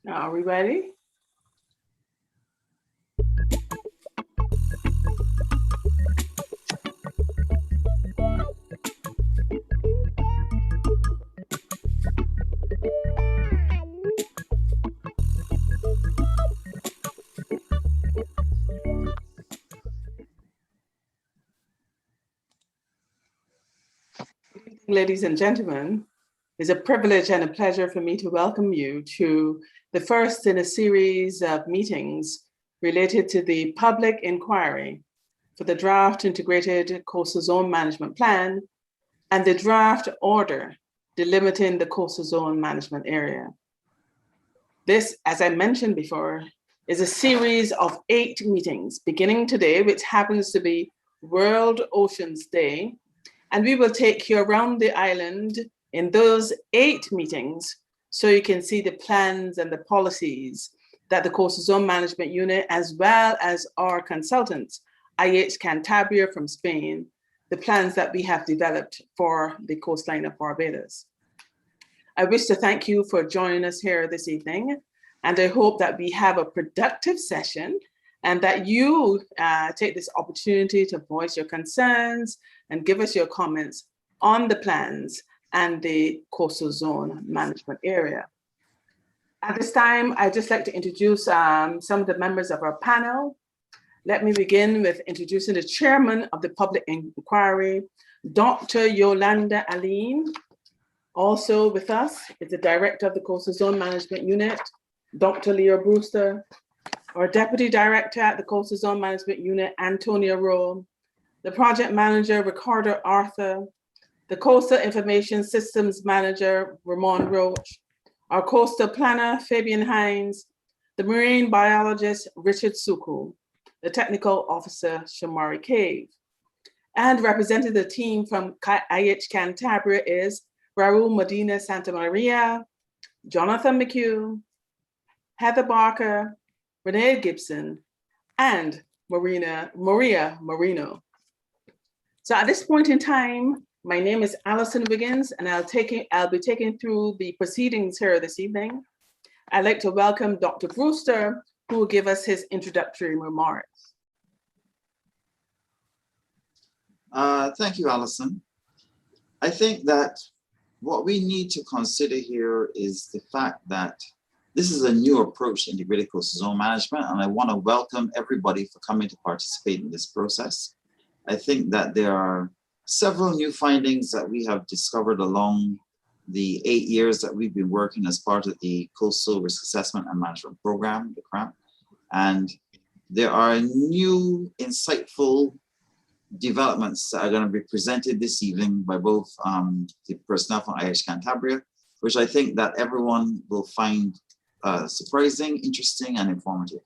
Are we ready? Ladies and gentlemen, it's a privilege and a pleasure for me to welcome you to the first in a series of meetings related to the public inquiry for the draft integrated coastal zone management plan and the draft order delimiting the coastal zone management area. This, as I mentioned before, is a series of 8 meetings beginning today, which happens to be World Oceans Day. And we will take you around the island in those 8 meetings so you can see the plans and the policies that the Coastal Zone Management Unit, as well as our consultants, ICZM Cantabria from Spain, the plans that we have developed for the coastline of Barbados. I wish to thank you for joining us here this evening, and I hope that we have a productive session and that you take this opportunity to voice your concerns and give us your comments on the plans and the coastal zone management area. At this time, I'd just like to introduce some of the members of our panel. Let me begin with introducing the chairman of the public inquiry, Dr. Yolanda Aline. Also with us is the director of the Coastal Zone Management Unit, Dr. Leo Brewster, our deputy director at the Coastal Zone Management Unit, Antonia Rowe, the project manager, Ricardo Arthur, the coastal information systems manager, Ramon Roach, our coastal planner, Fabian Hines, the marine biologist, Richard Suku, the technical officer, Shamari Cave. And representing the team from ICZM Cantabria is Raul Medina Santa Maria, Jonathan McHugh, Heather Barker, Renee Gibson, and Maria Marino. So at this point in time, my name is Alison Wiggins, and I'll be taking through the proceedings here this evening. I'd like to welcome Dr. Brewster, who will give us his introductory remarks. Thank you, Alison. I think that what we need to consider here is the fact that this is a new approach to integrated coastal zone management, and I want to welcome everybody for coming to participate in this process. I think that there are several new findings that we have discovered along the 8 years that we've been working as part of the Coastal Risk Assessment and Management Program, the CRAMP. And there are new insightful developments that are going to be presented this evening by both the personnel from ICZM Cantabria, which I think that everyone will find surprising, interesting, and informative.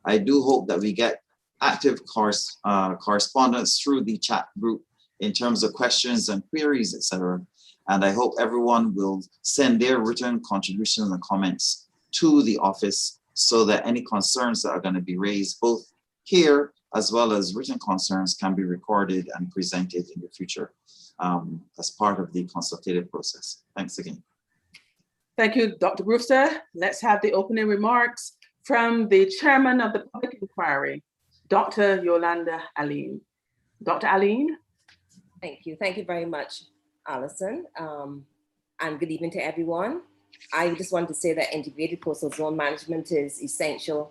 I do hope that we get active correspondence through the chat group in terms of questions and queries, etc. And I hope everyone will send their written contributions and comments to the office so that any concerns that are going to be raised, both here as well as written concerns, can be recorded and presented in the future as part of the consultative process. Thanks again. Thank you, Dr. Brewster. Let's have the opening remarks from the chairman of the public inquiry, Dr. Yolanda Aline. Dr. Aline? Thank you. Thank you very much, Alison. And good evening to everyone. I just want to say that integrated coastal zone management is essential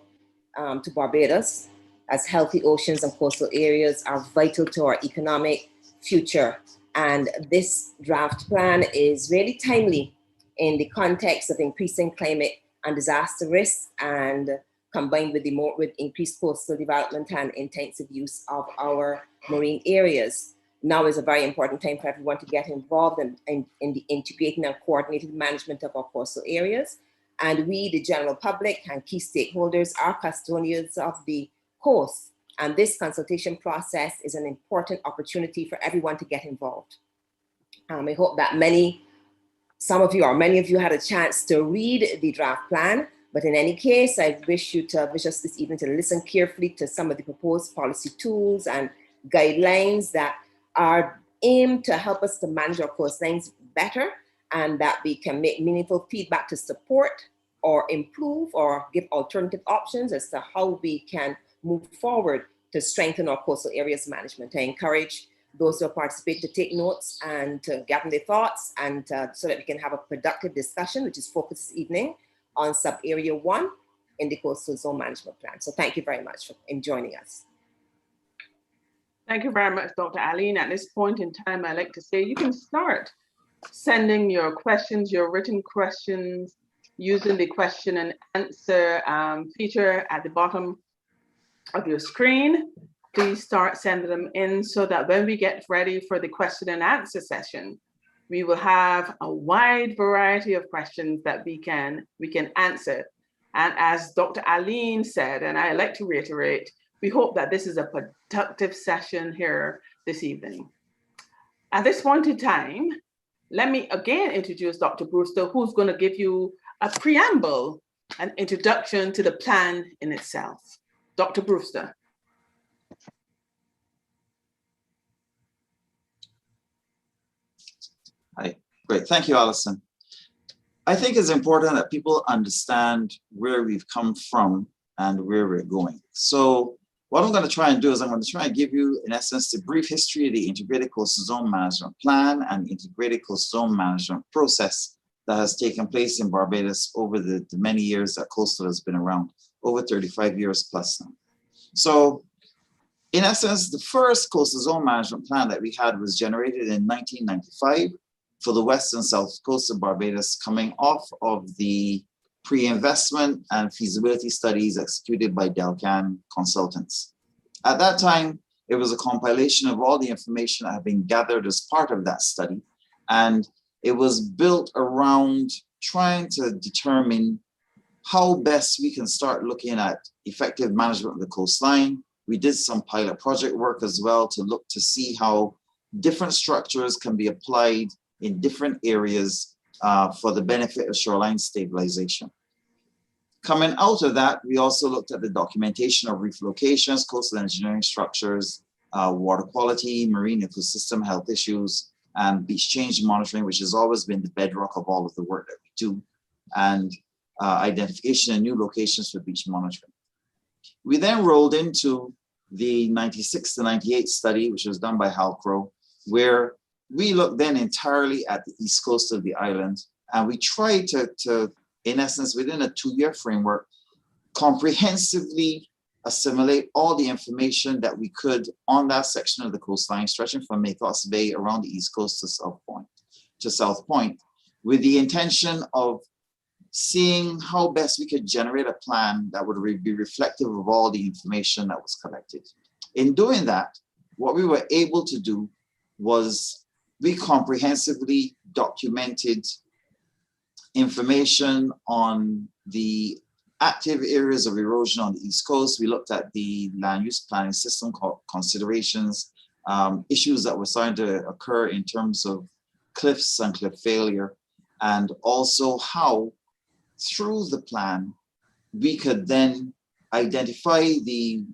to Barbados, as healthy oceans and coastal areas are vital to our economic future. And this draft plan is really timely in the context of increasing climate and disaster risks, and combined with increased coastal development and intensive use of our marine areas. Now is a very important time for everyone to get involved in the integrating and coordinated management of our coastal areas. And we, the general public and key stakeholders, are custodians of the coast. And this consultation process is an important opportunity for everyone to get involved. I hope that some of you or many of you had a chance to read the draft plan, but in any case, I wish us this evening to listen carefully to some of the proposed policy tools and guidelines that are aimed to help us to manage our coastlines better, and that we can make meaningful feedback to support or improve or give alternative options as to how we can move forward to strengthen our coastal areas management. I encourage those who participate to take notes and to gather their thoughts, and so that we can have a productive discussion, which is focused this evening on sub-area 1 in the Coastal Zone Management Plan. So thank you very much for joining us. Thank you very much, Dr. Aline. At this point in time, I'd like to say you can start sending your questions, your written questions, using the question and answer feature at the bottom of your screen. Please start sending them in so that when we get ready for the question and answer session, we will have a wide variety of questions that we can answer. And as Dr. Aline said, and I like to reiterate, we hope that this is a productive session here this evening. At this point in time, let me again introduce Dr. Brewster, who's going to give you a preamble, an introduction to the plan in itself. Dr. Brewster. Hi, great. Thank you, Alison. I think it's important that people understand where we've come from and where we're going. So what I'm going to try and do is I'm going to try and give you, in essence, the brief history of the Integrated Coastal Zone Management Plan and Integrated Coastal Zone Management process that has taken place in Barbados over the many years that coastal has been around, over 35 years plus now. So in essence, the first Coastal Zone Management Plan that we had was generated in 1995 for the west and south coast of Barbados, coming off of the pre-investment and feasibility studies executed by Delcan Consultants. At that time, it was a compilation of all the information that had been gathered as part of that study, and it was built around trying to determine how best we can start looking at effective management of the coastline. We did some pilot project work as well to look to see how different structures can be applied in different areas for the benefit of shoreline stabilization. Coming out of that, we also looked at the documentation of reef locations, coastal engineering structures, water quality, marine ecosystem health issues, and beach change monitoring, which has always been the bedrock of all of the work that we do, and identification of new locations for beach monitoring. We then rolled into the 96 to 98 study, which was done by Halcro, where we looked then entirely at the east coast of the island, and we tried to in essence, within a 2-year framework, comprehensively assimilate all the information that we could on that section of the coastline, stretching from Maycox Bay around the east coast to South Point, with the intention of seeing how best we could generate a plan that would be reflective of all the information that was collected. In doing that, what we were able to do was we comprehensively documented information on the active areas of erosion on the East Coast. We looked at the land use planning system considerations, issues that were starting to occur in terms of cliffs and cliff failure, and also how through the plan we could then identify the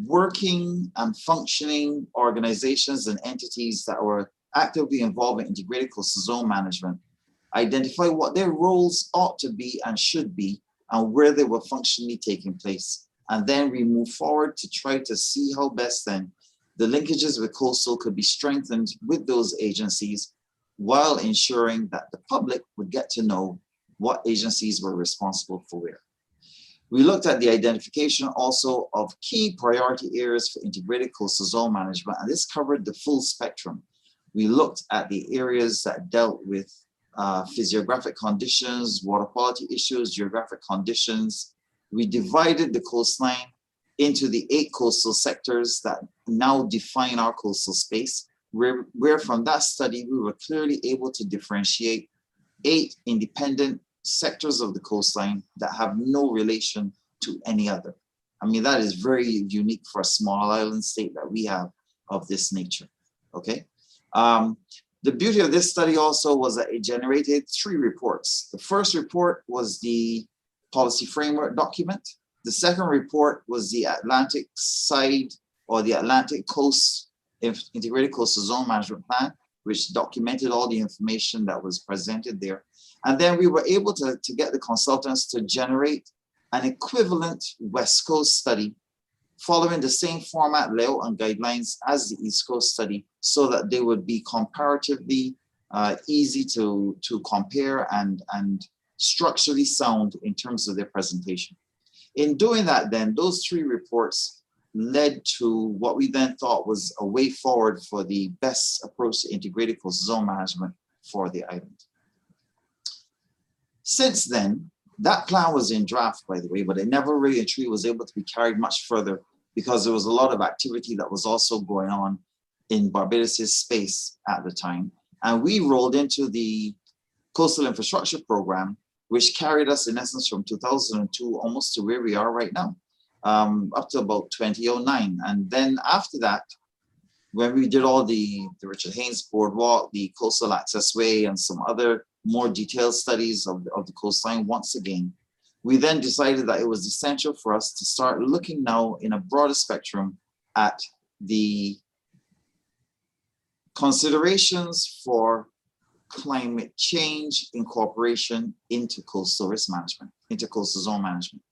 working and functioning organizations and entities that were actively involved in integrated coastal zone management, identify what their roles ought to be and should be, and where they were functionally taking place. And then we move forward to try to see how best then the linkages with coastal could be strengthened with those agencies, while ensuring that the public would get to know what agencies were responsible for where. We looked at the identification also of key priority areas for integrated coastal zone management, and this covered the full spectrum. We looked at the areas that dealt with physiographic conditions, water quality issues, geographic conditions. We divided the coastline into the 8 coastal sectors that now define our coastal space, where from that study, we were clearly able to differentiate 8 independent sectors of the coastline that have no relation to any other. I mean, that is very unique for a small island state that we have of this nature, okay? The beauty of this study also was that it generated 3 reports. The first report was the policy framework document. The second report was the Atlantic side, or the Atlantic Coast Integrated Coastal Zone Management Plan, which documented all the information that was presented there. And then we were able to get the consultants to generate an equivalent West Coast study following the same format, layout, and guidelines as the East Coast study, so that they would be comparatively easy to compare and structurally sound in terms of their presentation. In doing that, then, those three reports led to what we then thought was a way forward for the best approach to integrated coastal zone management for the island. Since then, that plan was in draft, by the way, but it never really and truly was able to be carried much further because there was a lot of activity that was also going on in Barbados' space at the time. And we rolled into the Coastal Infrastructure Program, which carried us in essence from 2002 almost to where we are right now, up to about 2009. And then after that, when we did all the Richard Haynes Boardwalk, the Coastal Access Way, and some other more detailed studies of the coastline once again, we then decided that it was essential for us to start looking now in a broader spectrum at the considerations for climate change incorporation into coastal risk management, into coastal zone management.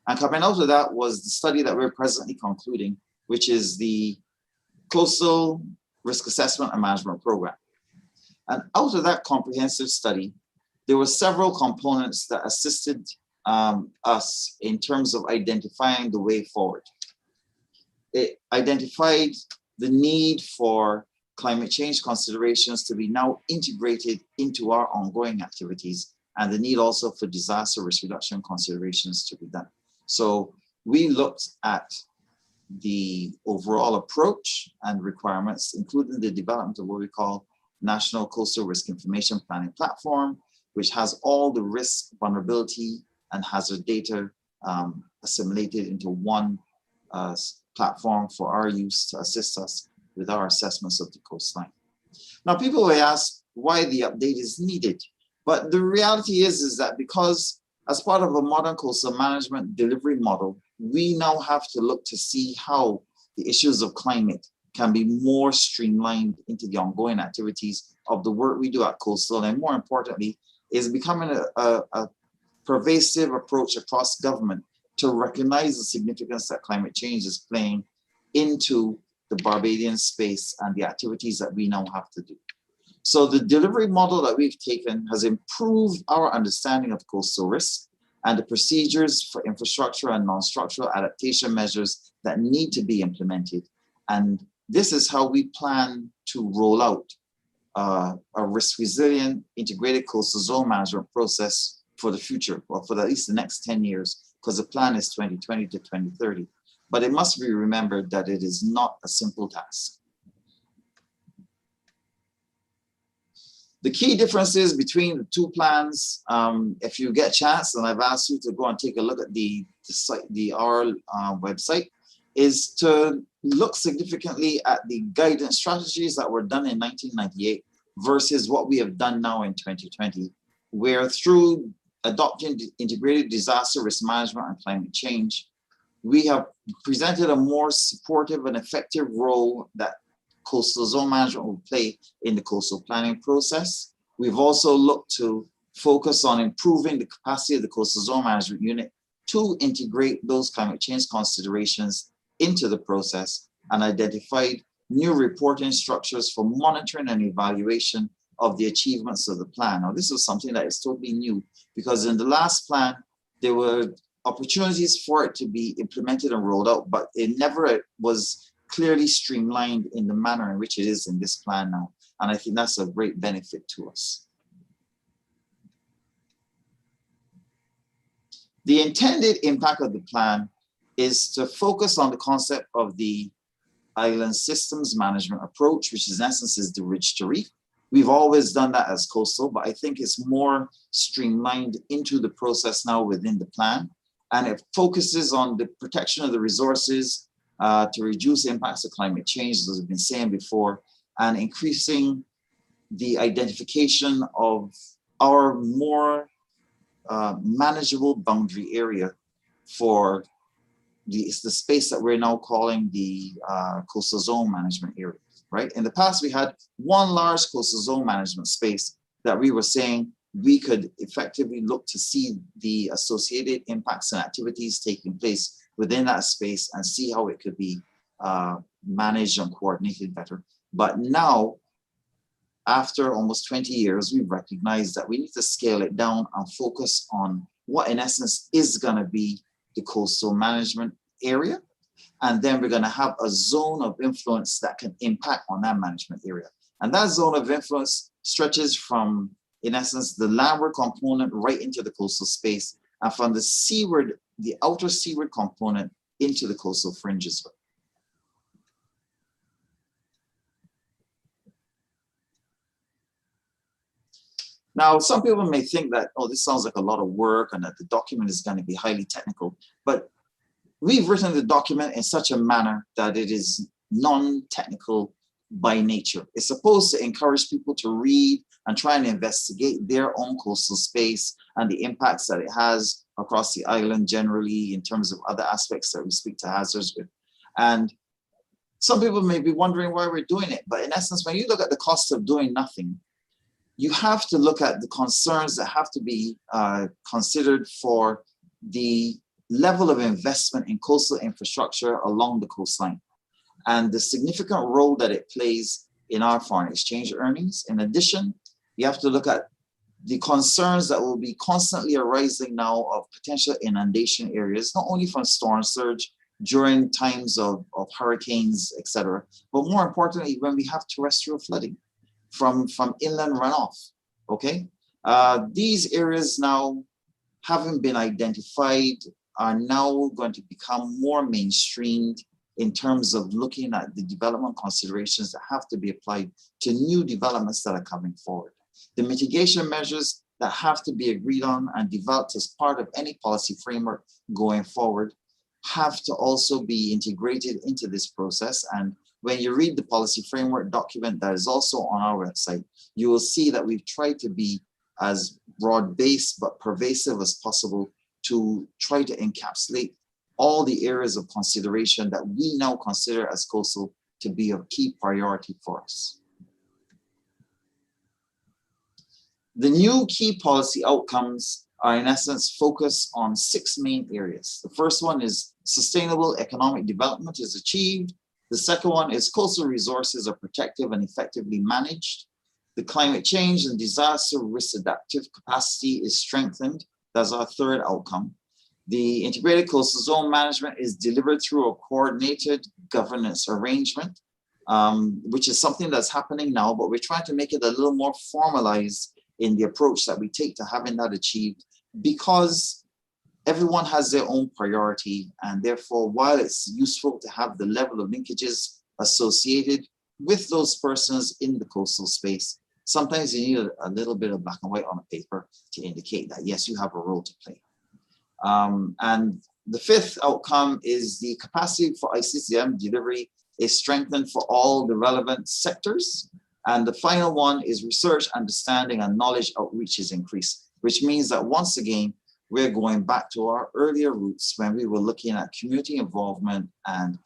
And coming out of that was the study that we're presently concluding, which is the Coastal Risk Assessment and Management Program. And out of that comprehensive study, there were several components that assisted us in terms of identifying the way forward. It identified the need for climate change considerations to be now integrated into our ongoing activities, and the need also for disaster risk reduction considerations to be done. So we looked at the overall approach and requirements, including the development of what we call National Coastal Risk Information Planning Platform, which has all the risk, vulnerability, and hazard data assimilated into one platform for our use to assist us with our assessments of the coastline. Now, people may ask why the update is needed, but the reality is that because as part of a modern coastal management delivery model, we now have to look to see how the issues of climate can be more streamlined into the ongoing activities of the work we do at coastal, and more importantly, is becoming a pervasive approach across government to recognize the significance that climate change is playing into the Barbadian space and the activities that we now have to do. So the delivery model that we've taken has improved our understanding of coastal risk and the procedures for infrastructure and non-structural adaptation measures that need to be implemented. And this is how we plan to roll out a risk-resilient integrated coastal zone management process for the future, or for at least the next 10 years, because the plan is 2020 to 2030. But it must be remembered that it is not a simple task. The key differences between the two plans, if you get a chance, and I've asked you to go and take a look at the our website, is to look significantly at the guidance strategies that were done in 1998 versus what we have done now in 2020, where through adopting integrated disaster risk management and climate change, we have presented a more supportive and effective role that coastal zone management will play in the coastal planning process. We've also looked to focus on improving the capacity of the coastal zone management unit to integrate those climate change considerations into the process, and identified new reporting structures for monitoring and evaluation of the achievements of the plan. Now, this was something that is totally new, because in the last plan, there were opportunities for it to be implemented and rolled out, but it never was clearly streamlined in the manner in which it is in this plan now. And I think that's a great benefit to us. The intended impact of the plan is to focus on the concept of the island systems management approach, which in essence is the ridge to reef. We've always done that as coastal, but I think it's more streamlined into the process now within the plan. And it focuses on the protection of the resources to reduce impacts of climate change, as I've been saying before, and increasing the identification of our more manageable boundary area for the space that we're now calling the coastal zone management area, right? In the past, we had one large coastal zone management space that we were saying we could effectively look to see the associated impacts and activities taking place within that space and see how it could be managed and coordinated better. But now, after almost 20 years, we've recognized that we need to scale it down and focus on what in essence is going to be the coastal management area. And then we're going to have a zone of influence that can impact on that management area. And that zone of influence stretches from, in essence, the landward component right into the coastal space, and from the seaward, the outer seaward component into the coastal fringes. Now, some people may think that, oh, this sounds like a lot of work and that the document is going to be highly technical, but we've written the document in such a manner that it is non-technical by nature. It's supposed to encourage people to read and try and investigate their own coastal space and the impacts that it has across the island generally in terms of other aspects that we speak to hazards with. And some people may be wondering why we're doing it, but in essence, when you look at the cost of doing nothing, you have to look at the concerns that have to be considered for the level of investment in coastal infrastructure along the coastline and the significant role that it plays in our foreign exchange earnings. In addition, you have to look at the concerns that will be constantly arising now of potential inundation areas, not only from storm surge during times of hurricanes, etc., but more importantly, when we have terrestrial flooding from inland runoff, okay? These areas now, having been identified, are now going to become more mainstreamed in terms of looking at the development considerations that have to be applied to new developments that are coming forward. The mitigation measures that have to be agreed on and developed as part of any policy framework going forward have to also be integrated into this process. And when you read the policy framework document that is also on our website, you will see that we've tried to be as broad-based but pervasive as possible to try to encapsulate all the areas of consideration that we now consider as coastal to be a key priority for us. The new key policy outcomes are in essence focused on 6 main areas. The first one is sustainable economic development is achieved. The second one is coastal resources are protected and effectively managed. The climate change and disaster risk adaptive capacity is strengthened. That's our third outcome. The integrated coastal zone management is delivered through a coordinated governance arrangement, which is something that's happening now, but we're trying to make it a little more formalized in the approach that we take to having that achieved, because everyone has their own priority. And therefore, while it's useful to have the level of linkages associated with those persons in the coastal space, sometimes you need a little bit of black and white on a paper to indicate that, yes, you have a role to play. And the fifth outcome is the capacity for ICZM delivery is strengthened for all the relevant sectors. And the final one is research, understanding, and knowledge outreach is increased, which means that once again, we're going back to our earlier roots when we were looking at community involvement and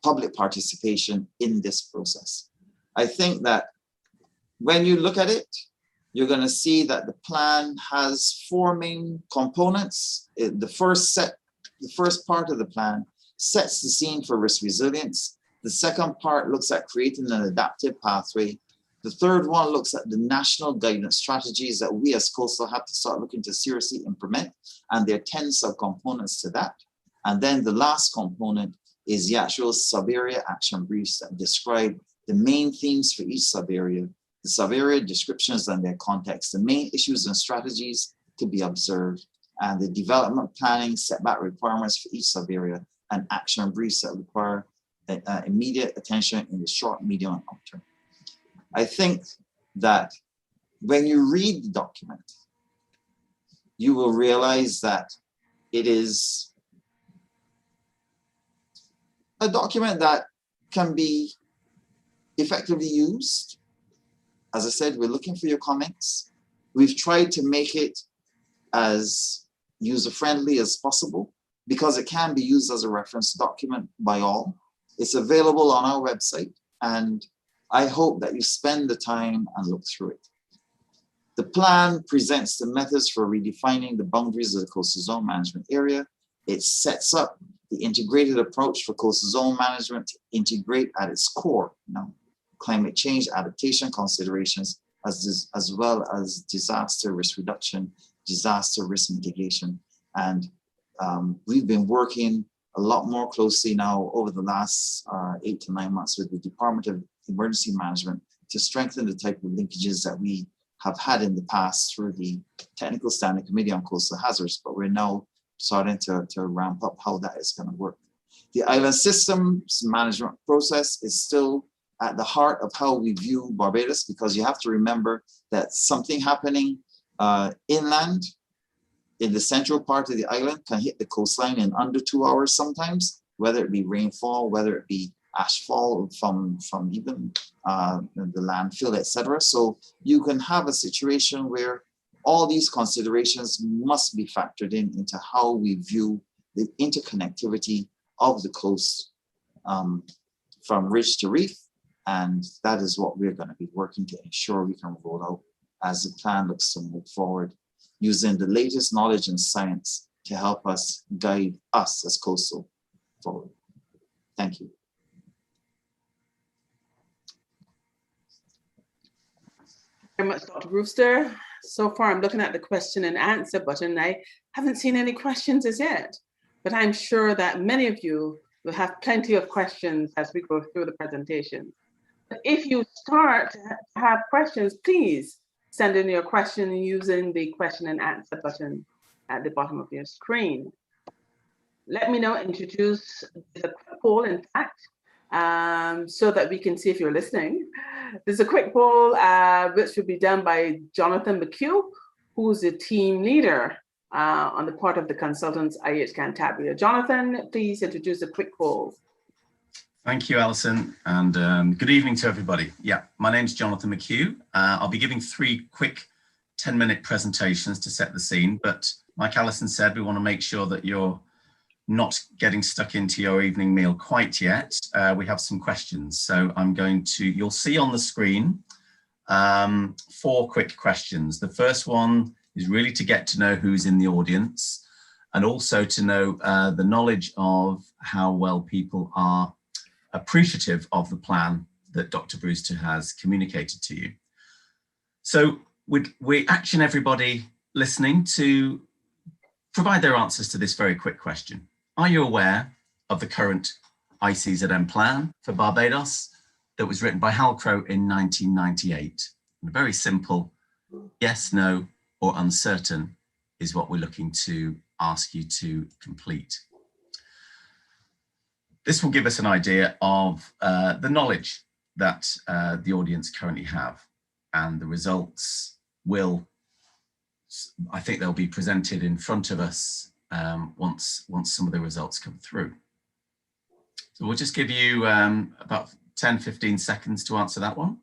public participation in this process. I think that when you look at it, you're going to see that the plan has 4 main components. The first part of the plan sets the scene for risk resilience. The second part looks at creating an adaptive pathway. The third one looks at the national guidance strategies that we as coastal have to start looking to seriously implement, and there are 10 subcomponents to that. And then the last component is the actual sub-area action briefs that describe the main themes for each sub-area, the sub-area descriptions and their context, the main issues and strategies to be observed, and the development planning setback requirements for each sub-area, and action briefs that require immediate attention in the short, medium, and long term. I think that when you read the document, you will realize that it is a document that can be effectively used. As I said, we're looking for your comments. We've tried to make it as user-friendly as possible because it can be used as a reference document by all. It's available on our website. and I hope that you spend the time and look through it. The plan presents the methods for redefining the boundaries of the coastal zone management area. It sets up the integrated approach for coastal zone management to integrate at its core, climate change adaptation considerations, as well as disaster risk reduction, disaster risk mitigation. And we've been working a lot more closely now over the last 8 to 9 months with the Department of Emergency Management to strengthen the type of linkages that we have had in the past through the Technical Standing Committee on Coastal Hazards, but we're now starting to ramp up how that is going to work. The island systems management process is still at the heart of how we view Barbados, because you have to remember that something happening inland in the central part of the island can hit the coastline in under 2 hours sometimes, whether it be rainfall, whether it be ashfall from even the landfill, etc. So you can have a situation where all these considerations must be factored into how we view the interconnectivity of the coast from ridge to reef. And that is what we're going to be working to ensure we can roll out as the plan looks to move forward, using the latest knowledge and science to help us guide us as coastal forward. Thank you. Very much, Dr. Brewster. So far, I'm looking at the question and answer button. I haven't seen any questions as yet, but I'm sure that many of you will have plenty of questions as we go through the presentation. But if you start to have questions, please send in your question using the question and answer button at the bottom of your screen. Let me now introduce the quick poll, in fact, so that we can see if you're listening. There's a quick poll which will be done by Jonathan McHugh, who's the team leader on the part of the consultants IH Cantabria. Jonathan, please introduce a quick poll. Thank you, Alison, and good evening to everybody. Yeah, my name's Jonathan McHugh. I'll be giving 3 quick 10-minute presentations to set the scene, but like Alison said, we want to make sure that you're not getting stuck into your evening meal quite yet. We have some questions, so you'll see on the screen 4 quick questions. The first one is really to get to know who's in the audience, and also to know the knowledge of how well people are appreciative of the plan that Dr. Brewster has communicated to you. So we action everybody listening to provide their answers to this very quick question. Are you aware of the current ICZM plan for Barbados that was written by Hal Crowe in 1998? And a very simple yes, no, or uncertain is what we're looking to ask you to complete. This will give us an idea of the knowledge that the audience currently have, and the results will, I think they'll be presented in front of us once some of the results come through. So we'll just give you about 10-15 seconds to answer that one.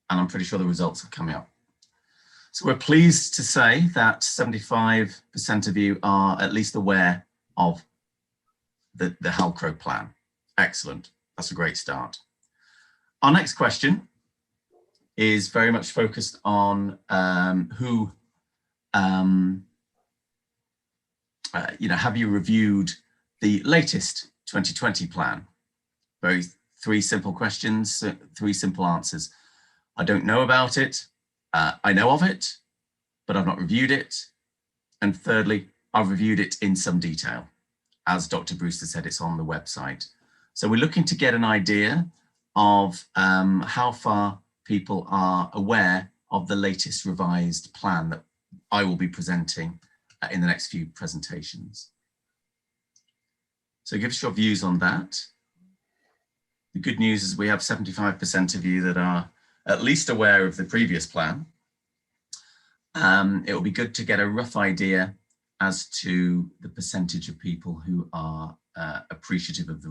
And I'm pretty sure the results are coming up. So we're pleased to say that 75% of you are at least aware of the Hal Crowe plan. Excellent. That's a great start. Our next question is very much focused on who, have you reviewed the latest 2020 plan? 3 simple questions, 3 simple answers. I don't know about it. I know of it, but I've not reviewed it. And thirdly, I've reviewed it in some detail. As Dr. Brewster said, it's on the website. So we're looking to get an idea of how far people are aware of the latest revised plan that I will be presenting in the next few presentations. So give us your views on that. The good news is we have 75% of you that are at least aware of the previous plan. It will be good to get a rough idea as to the percentage of people who are appreciative of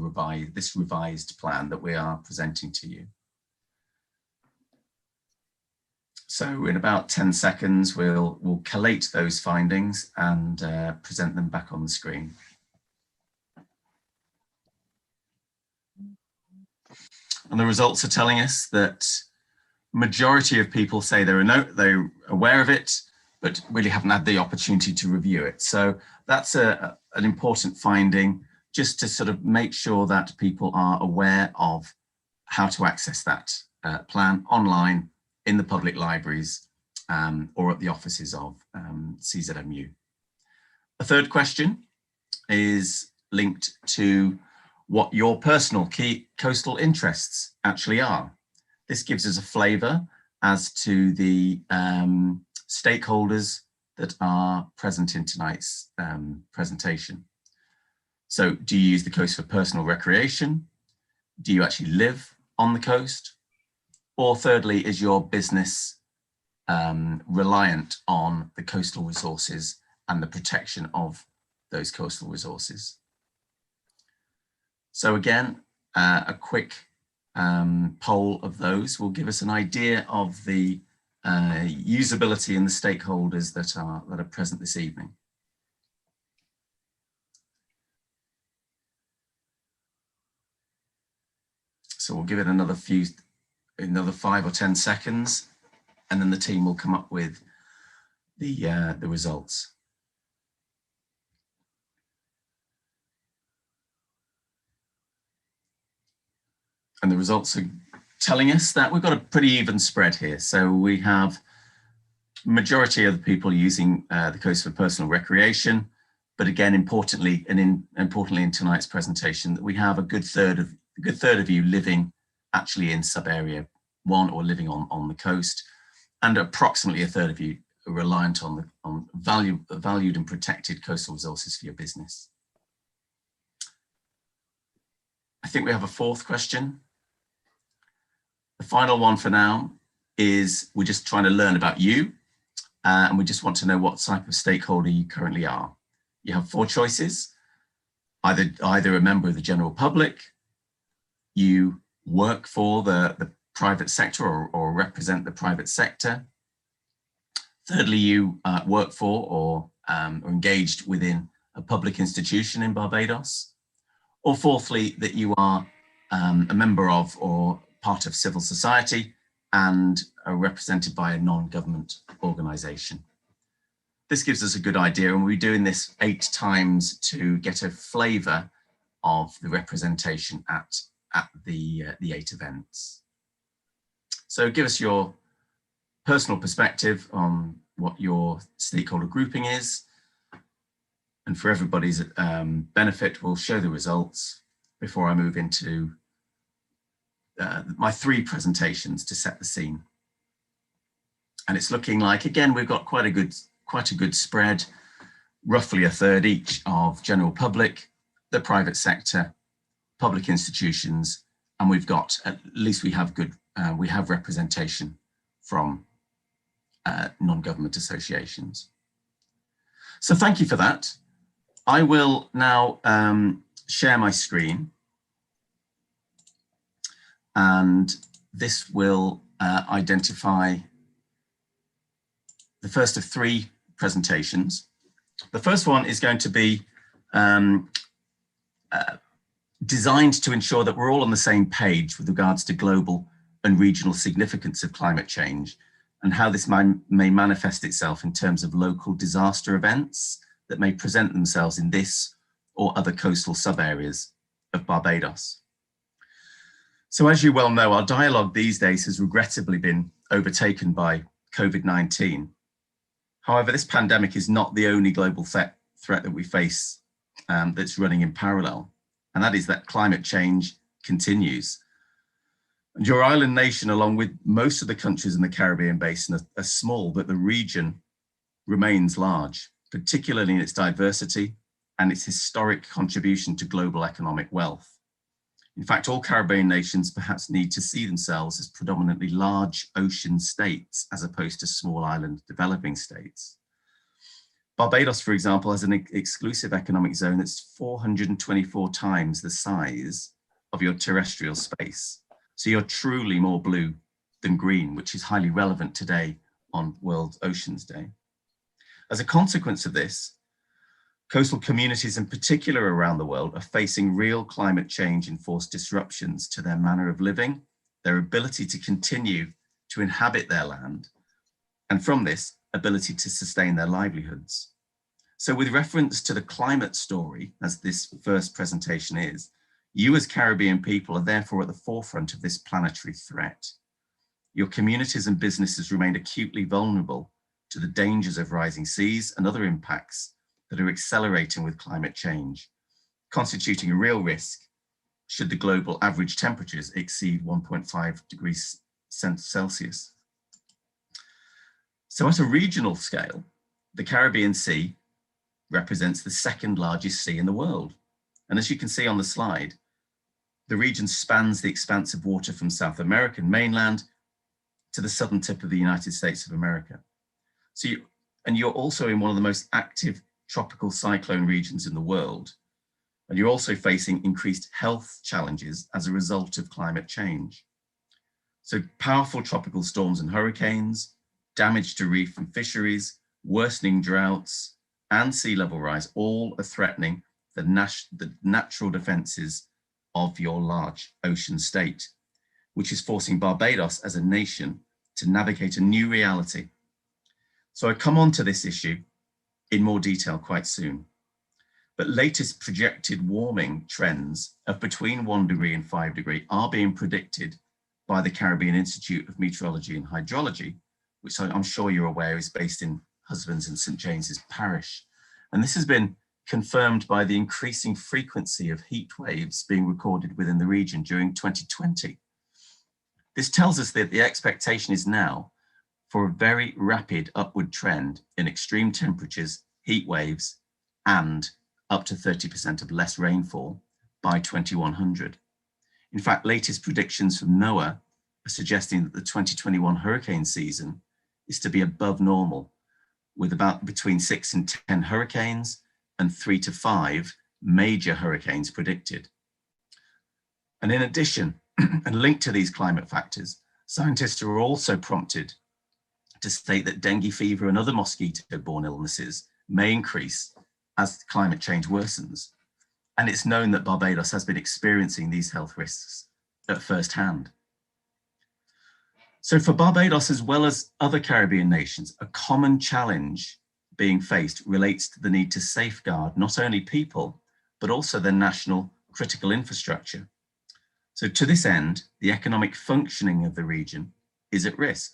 this revised plan that we are presenting to you. So in about 10 seconds, we'll collate those findings and present them back on the screen. And the results are telling us that majority of people say they're aware of it, but really haven't had the opportunity to review it. So that's an important finding, just to sort of make sure that people are aware of how to access that plan online in the public libraries or at the offices of CZMU. A third question is linked to what your personal key coastal interests actually are. This gives us a flavour as to the stakeholders that are present in tonight's presentation. So do you use the coast for personal recreation? Do you actually live on the coast? Or thirdly, is your business reliant on the coastal resources and the protection of those coastal resources? So again, a quick poll of those will give us an idea of the usability and the stakeholders that are present this evening. So we'll give it another 5 or 10 seconds, and then the team will come up with the results. And the results are telling us that we've got a pretty even spread here. So we have majority of the people using the coast for personal recreation, but again, importantly in tonight's presentation, that we have a good third of you living actually in sub-area 1 or living on the coast, and approximately a third of you are reliant on valued and protected coastal resources for your business. I think we have a fourth question. The final one for now is we're just trying to learn about you, and we just want to know what type of stakeholder you currently are. You have 4 choices: either a member of the general public, you work for the private sector or represent the private sector. Thirdly, you work for or are engaged within a public institution in Barbados. Or fourthly, that you are a member of or part of civil society and are represented by a non-government organisation. This gives us a good idea, and we're doing this 8 times to get a flavour of the representation at the 8 events. So give us your personal perspective on what your stakeholder grouping is, and for everybody's benefit, we'll show the results before I move into my 3 presentations to set the scene. And it's looking like, again, we've got quite a good spread, roughly a third each of general public, the private sector, public institutions, and we've got, at least we have representation from non-government associations. So thank you for that. I will now share my screen, and this will identify the first of 3 presentations. The first one is going to be designed to ensure that we're all on the same page with regards to global and regional significance of climate change and how this may manifest itself in terms of local disaster events that may present themselves in this or other coastal sub-areas of Barbados. So as you well know, our dialogue these days has regrettably been overtaken by COVID-19. However, this pandemic is not the only global threat that we face that's running in parallel, and that is that climate change continues. And your island nation, along with most of the countries in the Caribbean basin, are small, but the region remains large, particularly in its diversity and its historic contribution to global economic wealth. In fact, all Caribbean nations perhaps need to see themselves as predominantly large ocean states as opposed to small island developing states. Barbados, for example, has an exclusive economic zone that's 424 times the size of your terrestrial space. So you're truly more blue than green, which is highly relevant today on World Oceans Day. As a consequence of this, Coastal communities in particular around the world are facing real climate change enforced disruptions to their manner of living, their ability to continue to inhabit their land, and from this, ability to sustain their livelihoods. So with reference to the climate story, as this first presentation is, you as Caribbean people are therefore at the forefront of this planetary threat. Your communities and businesses remain acutely vulnerable to the dangers of rising seas and other impacts that are accelerating with climate change, constituting a real risk should the global average temperatures exceed 1.5 degrees Celsius. So at a regional scale, the Caribbean Sea represents the second largest sea in the world. And as you can see on the slide, the region spans the expanse of water from South American mainland to the southern tip of the United States of America. So you're also in one of the most active tropical cyclone regions in the world. And you're also facing increased health challenges as a result of climate change. So powerful tropical storms and hurricanes, damage to reef and fisheries, worsening droughts, and sea level rise all are threatening the natural defenses of your large ocean state, which is forcing Barbados as a nation to navigate a new reality. So I come on to this issue in more detail quite soon. But latest projected warming trends of between 1 degree and 5 degree are being predicted by the Caribbean Institute of Meteorology and Hydrology, which I'm sure you're aware is based in Husbands and St. James's Parish. And this has been confirmed by the increasing frequency of heat waves being recorded within the region during 2020. This tells us that the expectation is now for a very rapid upward trend in extreme temperatures, heat waves, and up to 30% of less rainfall by 2100. In fact, latest predictions from NOAA are suggesting that the 2021 hurricane season is to be above normal, with about between 6 and 10 hurricanes and 3 to 5 major hurricanes predicted. And in addition, and linked to these climate factors, scientists are also prompted to state that dengue fever and other mosquito-borne illnesses may increase as climate change worsens. And it's known that Barbados has been experiencing these health risks at first hand. So for Barbados, as well as other Caribbean nations, a common challenge being faced relates to the need to safeguard not only people, but also their national critical infrastructure. So to this end, the economic functioning of the region is at risk.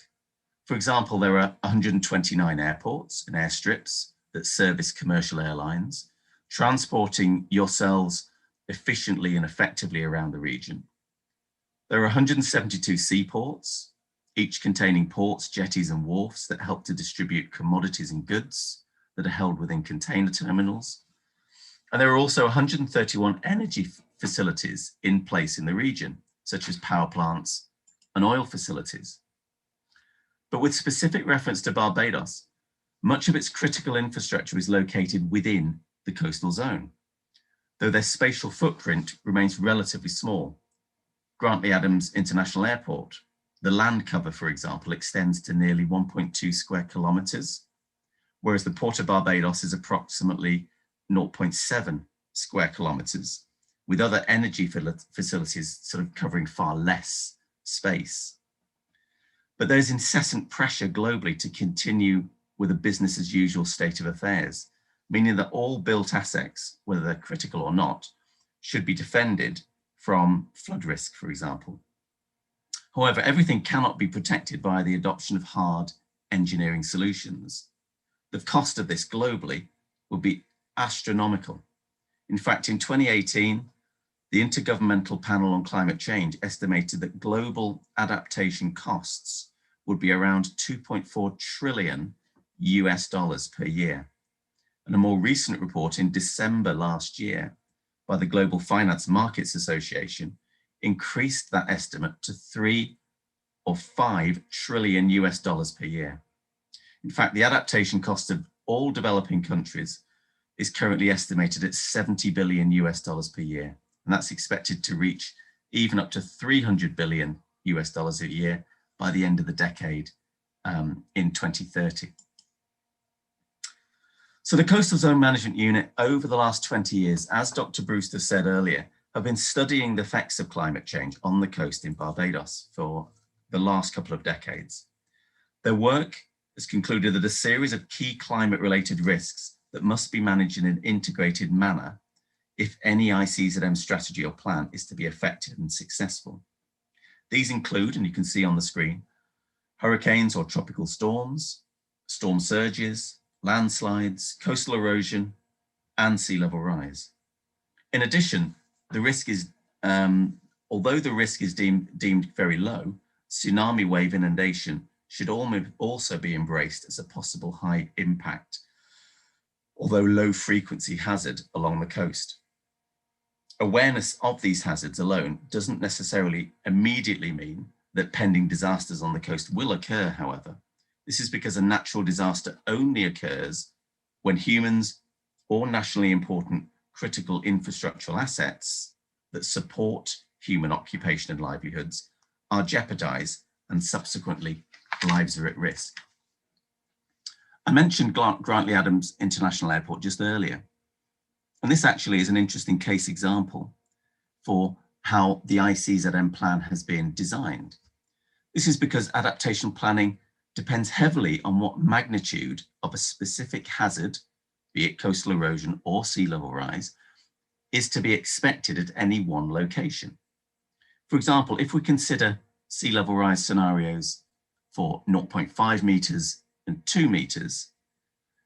For example, there are 129 airports and airstrips that service commercial airlines, transporting yourselves efficiently and effectively around the region. There are 172 seaports, each containing ports, jetties, and wharfs that help to distribute commodities and goods that are held within container terminals. And there are also 131 energy facilities in place in the region, such as power plants and oil facilities. But with specific reference to Barbados, much of its critical infrastructure is located within the coastal zone, though their spatial footprint remains relatively small. Grantley Adams International Airport, the land cover, for example, extends to nearly 1.2 square kilometers, whereas the Port of Barbados is approximately 0.7 square kilometers, with other energy facilities sort of covering far less space. But there's incessant pressure globally to continue with a business as usual state of affairs, meaning that all built assets, whether they're critical or not, should be defended from flood risk, for example. However, everything cannot be protected by the adoption of hard engineering solutions. The cost of this globally will be astronomical. In fact, in 2018, the Intergovernmental Panel on Climate Change estimated that global adaptation costs would be around 2.4 trillion US dollars per year. And a more recent report in December last year by the Global Finance Markets Association increased that estimate to 3 or 5 trillion US dollars per year. In fact, the adaptation cost of all developing countries is currently estimated at 70 billion US dollars per year. And that's expected to reach even up to 300 billion US dollars a year by the end of the decade in 2030. So the Coastal Zone Management Unit over the last 20 years, as Dr. Brewster said earlier, have been studying the effects of climate change on the coast in Barbados for the last couple of decades. Their work has concluded that a series of key climate-related risks that must be managed in an integrated manner if any ICZM strategy or plan is to be effective and successful. These include, and you can see on the screen, hurricanes or tropical storms, storm surges, landslides, coastal erosion, and sea level rise. In addition, the risk is, although the risk is deemed very low, tsunami wave inundation should also be embraced as a possible high impact, although low frequency hazard along the coast. Awareness of these hazards alone doesn't necessarily immediately mean that pending disasters on the coast will occur, however. This is because a natural disaster only occurs when humans or nationally important critical infrastructural assets that support human occupation and livelihoods are jeopardized and subsequently lives are at risk. I mentioned Grantley Adams International Airport just earlier, and this actually is an interesting case example for how the ICZM plan has been designed. This is because adaptation planning depends heavily on what magnitude of a specific hazard, be it coastal erosion or sea level rise, is to be expected at any one location. For example, if we consider sea level rise scenarios for 0.5 meters and 2 meters,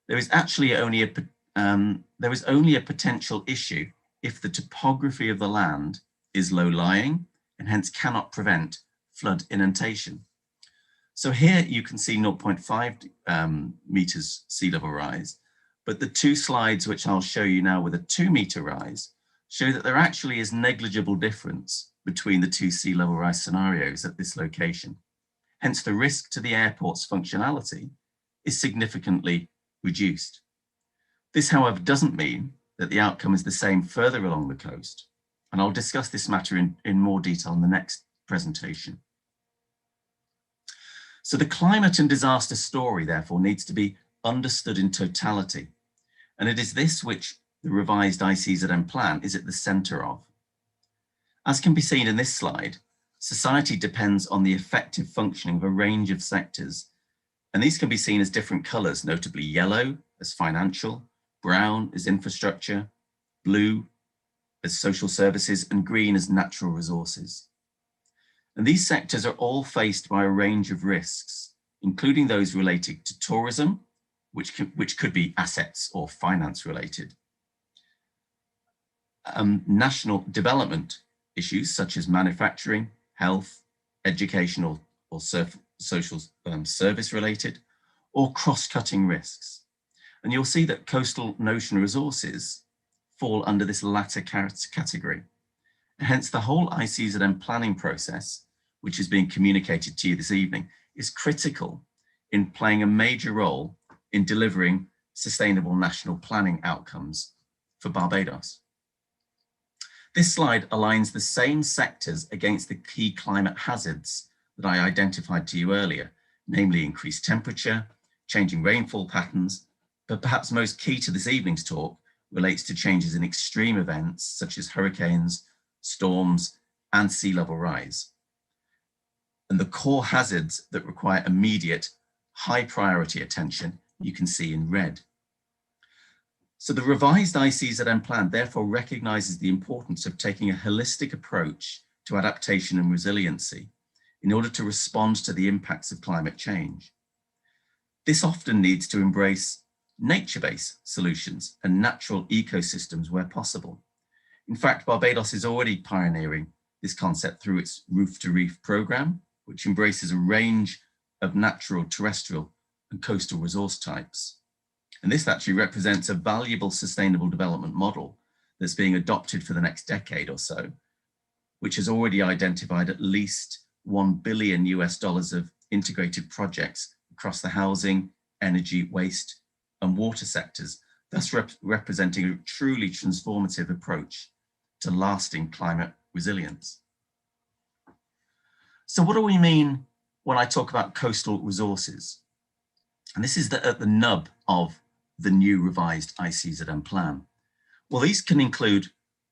there is actually only a potential issue if the topography of the land is low-lying and hence cannot prevent flood inundation. So here you can see 0.5 meters sea level rise, but the two slides which I'll show you now with a 2-meter rise show that there actually is negligible difference between the two sea level rise scenarios at this location. Hence the risk to the airport's functionality is significantly reduced. This, however, doesn't mean that the outcome is the same further along the coast, and I'll discuss this matter in more detail in the next presentation. So the climate and disaster story, therefore, needs to be understood in totality, and it is this which the revised ICZM plan is at the centre of. As can be seen in this slide, society depends on the effective functioning of a range of sectors, and these can be seen as different colours, notably yellow as financial, brown as infrastructure, blue as social services, and green as natural resources. And these sectors are all faced by a range of risks, including those related to tourism, which could be assets or finance related. National development issues such as manufacturing, health, educational or social service related, or cross-cutting risks. And you'll see that coastal ocean resources fall under this latter category. Hence, the whole ICZM planning process, which is being communicated to you this evening, is critical in playing a major role in delivering sustainable national planning outcomes for Barbados. This slide aligns the same sectors against the key climate hazards that I identified to you earlier, namely increased temperature, changing rainfall patterns, but perhaps most key to this evening's talk relates to changes in extreme events such as hurricanes, storms, and sea level rise. And the core hazards that require immediate, high priority attention, you can see in red. So the revised ICZM plan therefore recognises the importance of taking a holistic approach to adaptation and resiliency in order to respond to the impacts of climate change. This often needs to embrace nature-based solutions and natural ecosystems where possible. In fact, Barbados is already pioneering this concept through its Roof to Reef programme, which embraces a range of natural, terrestrial and coastal resource types. And this actually represents a valuable sustainable development model that's being adopted for the next decade or so, which has already identified at least $1 billion of integrated projects across the housing, energy, waste and water sectors, thus representing a truly transformative approach to lasting climate resilience. So what do we mean when I talk about coastal resources? And this is at the nub of the new revised ICZM plan? Well, these can include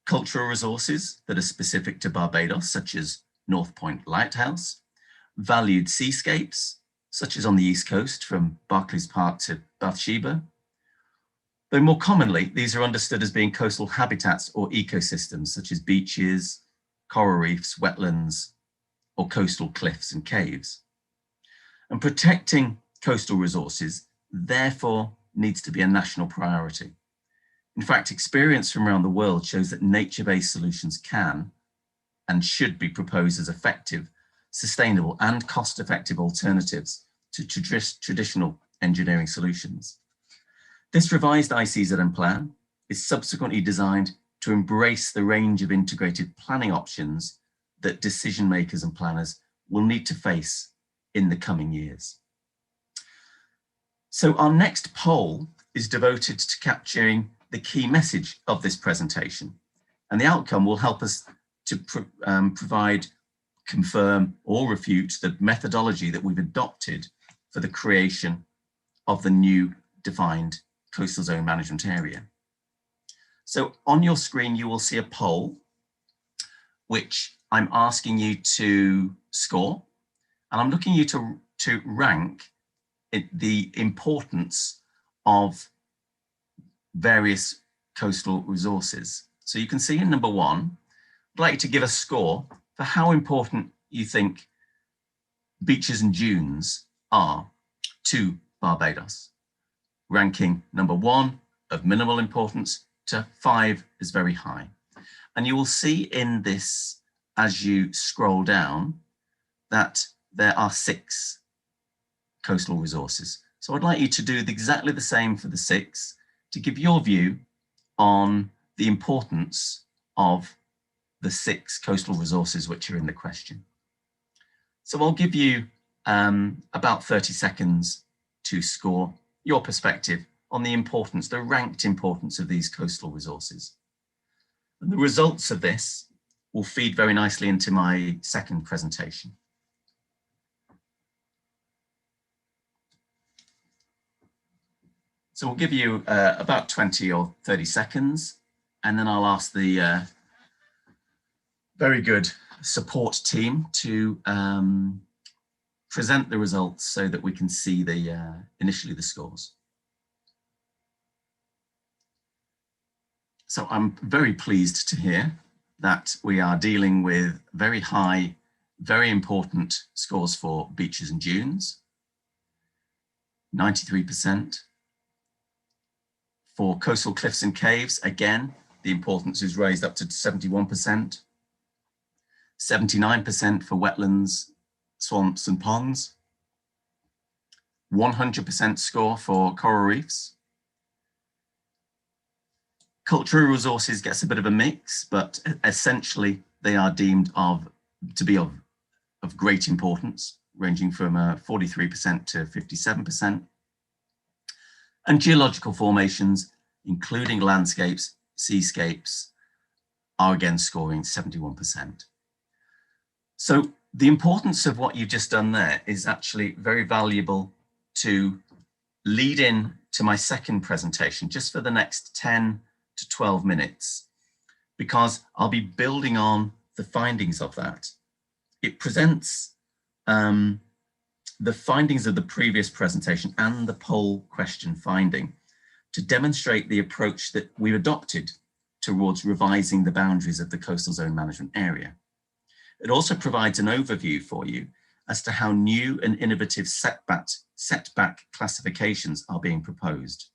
cultural resources that are specific to Barbados, such as North Point Lighthouse, valued seascapes, such as on the East Coast from Barclays Park to Bathsheba. Though more commonly, these are understood as being coastal habitats or ecosystems, such as beaches, coral reefs, wetlands, or coastal cliffs and caves. And protecting coastal resources, therefore, needs to be a national priority. In fact, experience from around the world shows that nature-based solutions can and should be proposed as effective, sustainable, and cost-effective alternatives to traditional engineering solutions. This revised ICZM plan is subsequently designed to embrace the range of integrated planning options that decision makers and planners will need to face in the coming years. So our next poll is devoted to capturing the key message of this presentation, and the outcome will help us to provide, confirm, or refute the methodology that we've adopted for the creation of the new defined coastal zone management area. So on your screen, you will see a poll, which I'm asking you to score, and I'm looking you to rank the importance of various coastal resources. So you can see in number 1, I'd like you to give a score for how important you think beaches and dunes are to Barbados. Ranking number 1 of minimal importance to 5 is very high. And you will see in this, as you scroll down, that there are 6 coastal resources. So I'd like you to do exactly the same for the 6, to give your view on the importance of the 6 coastal resources which are in the question. So I'll give you about 30 seconds to score your perspective on the importance, the ranked importance of these coastal resources. And the results of this will feed very nicely into my second presentation. So we'll give you about 20 or 30 seconds, and then I'll ask the very good support team to present the results so that we can see initially the scores. So I'm very pleased to hear that we are dealing with very high, very important scores for beaches and dunes, 93%. For coastal cliffs and caves, again, the importance is raised up to 71%. 79% for wetlands, swamps and ponds. 100% score for coral reefs. Cultural resources gets a bit of a mix, but essentially they are deemed to be of great importance, ranging from 43% to 57%. And geological formations, including landscapes, seascapes, are again scoring 71%. So the importance of what you've just done there is actually very valuable to lead in to my second presentation, just for the next 10 to 12 minutes, because I'll be building on the findings of that. It presents the findings of the previous presentation and the poll question finding to demonstrate the approach that we've adopted towards revising the boundaries of the coastal zone management area. It also provides an overview for you as to how new and innovative setback classifications are being proposed.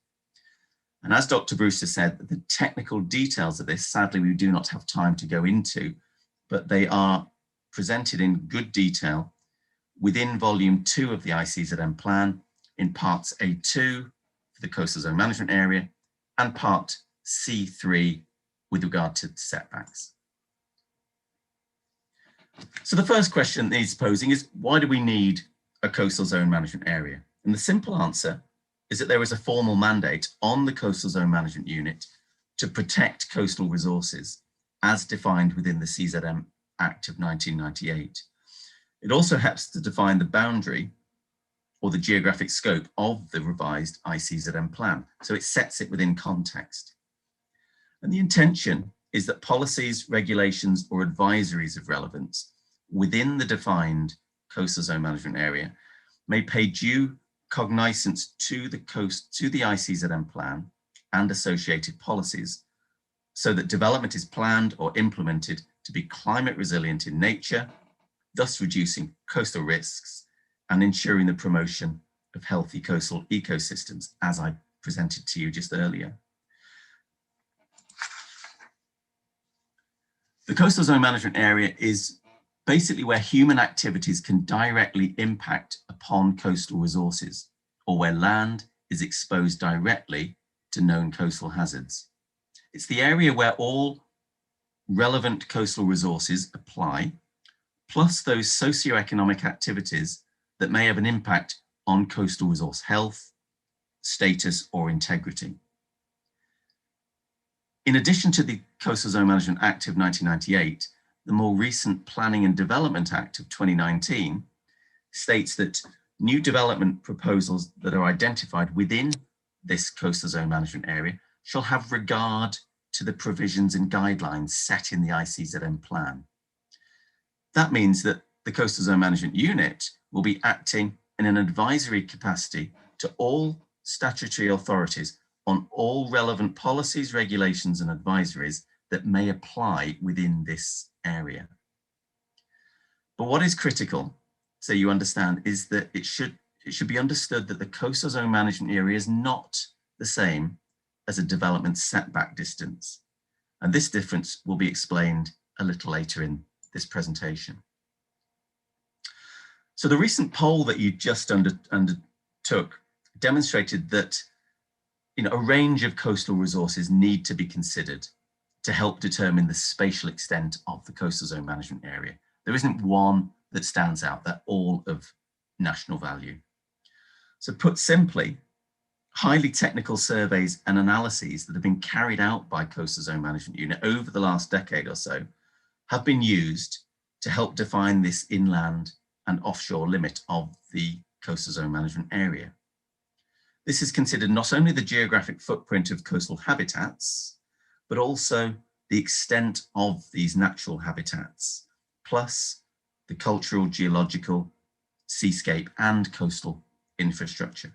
And as Dr. Brewster said, the technical details of this, sadly, we do not have time to go into, but they are presented in good detail within volume 2 of the ICZM plan in parts A2 for the coastal zone management area and part C3 with regard to setbacks. So the first question that he's posing is, why do we need a coastal zone management area? And the simple answer is that there is a formal mandate on the Coastal Zone Management Unit to protect coastal resources as defined within the CZM Act of 1998. It also helps to define the boundary or the geographic scope of the revised ICZM plan. So it sets it within context. And the intention is that policies, regulations, or advisories of relevance within the defined coastal zone management area may pay due cognizance to the ICZM plan and associated policies, so that development is planned or implemented to be climate resilient in nature, thus reducing coastal risks and ensuring the promotion of healthy coastal ecosystems, as I presented to you just earlier. The coastal zone management area is basically where human activities can directly impact upon coastal resources, or where land is exposed directly to known coastal hazards. It's the area where all relevant coastal resources apply, plus those socioeconomic activities that may have an impact on coastal resource health, status, or integrity. In addition to the Coastal Zone Management Act of 1998, the more recent Planning and Development Act of 2019 states that new development proposals that are identified within this coastal zone management area shall have regard to the provisions and guidelines set in the ICZM plan. That means that the Coastal Zone Management Unit will be acting in an advisory capacity to all statutory authorities on all relevant policies, regulations, and advisories that may apply within this area. But what is critical, so you understand, is that it should be understood that the coastal zone management area is not the same as a development setback distance. And this difference will be explained a little later in this presentation. So the recent poll that you just undertook demonstrated that a range of coastal resources need to be considered to help determine the spatial extent of the coastal zone management area. There isn't one that stands out, they're all of national value. So put simply, highly technical surveys and analyses that have been carried out by Coastal Zone Management Unit over the last decade or so have been used to help define this inland and offshore limit of the coastal zone management area. This is considered not only the geographic footprint of coastal habitats, but also the extent of these natural habitats, plus the cultural, geological, seascape, and coastal infrastructure.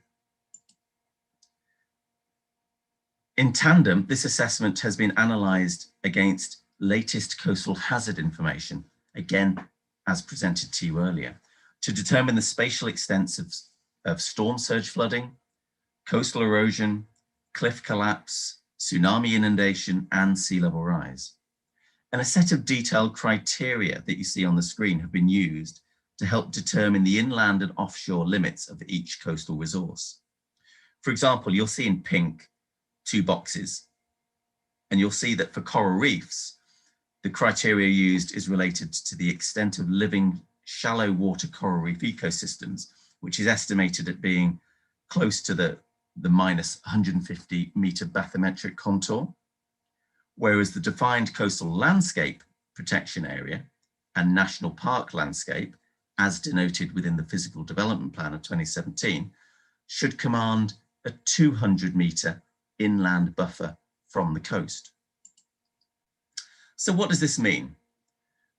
In tandem, this assessment has been analysed against latest coastal hazard information, again, as presented to you earlier, to determine the spatial extents of storm surge flooding, coastal erosion, cliff collapse, tsunami inundation, and sea level rise. And a set of detailed criteria that you see on the screen have been used to help determine the inland and offshore limits of each coastal resource. For example, you'll see in pink 2 boxes, and you'll see that for coral reefs, the criteria used is related to the extent of living shallow water coral reef ecosystems, which is estimated at being close to the minus 150 meter bathymetric contour, whereas the defined coastal landscape protection area and national park landscape, as denoted within the Physical Development Plan of 2017, should command a 200 meter inland buffer from the coast. So what does this mean?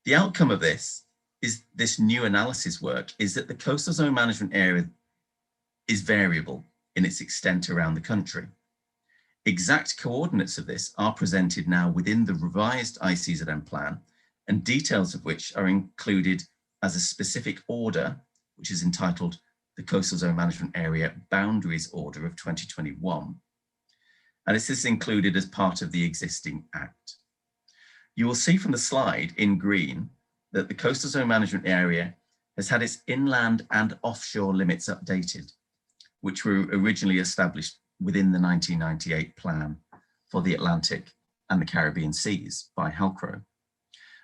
The outcome of this new analysis work is that the coastal zone management area is variable in its extent around the country. Exact coordinates of this are presented now within the revised ICZM plan, and details of which are included as a specific order, which is entitled the Coastal Zone Management Area Boundaries Order of 2021. And this is included as part of the existing Act. You will see from the slide in green that the Coastal Zone Management Area has had its inland and offshore limits updated, which were originally established within the 1998 plan for the Atlantic and the Caribbean Seas by Halcro.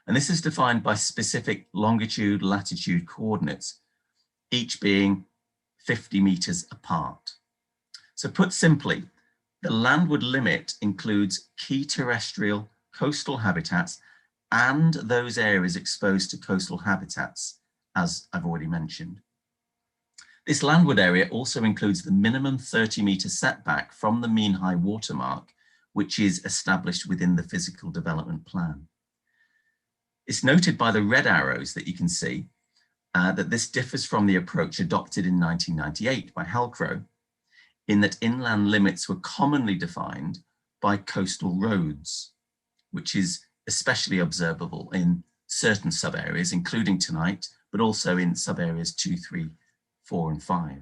And this is defined by specific longitude, latitude coordinates, each being 50 meters apart. So put simply, the landward limit includes key terrestrial coastal habitats and those areas exposed to coastal habitats, as I've already mentioned. This landward area also includes the minimum 30-metre setback from the mean high water mark, which is established within the physical development plan. It's noted by the red arrows that you can see that this differs from the approach adopted in 1998 by Halcrow, in that inland limits were commonly defined by coastal roads, which is especially observable in certain sub-areas, including tonight, but also in sub-areas 2, 3, 4, and 5.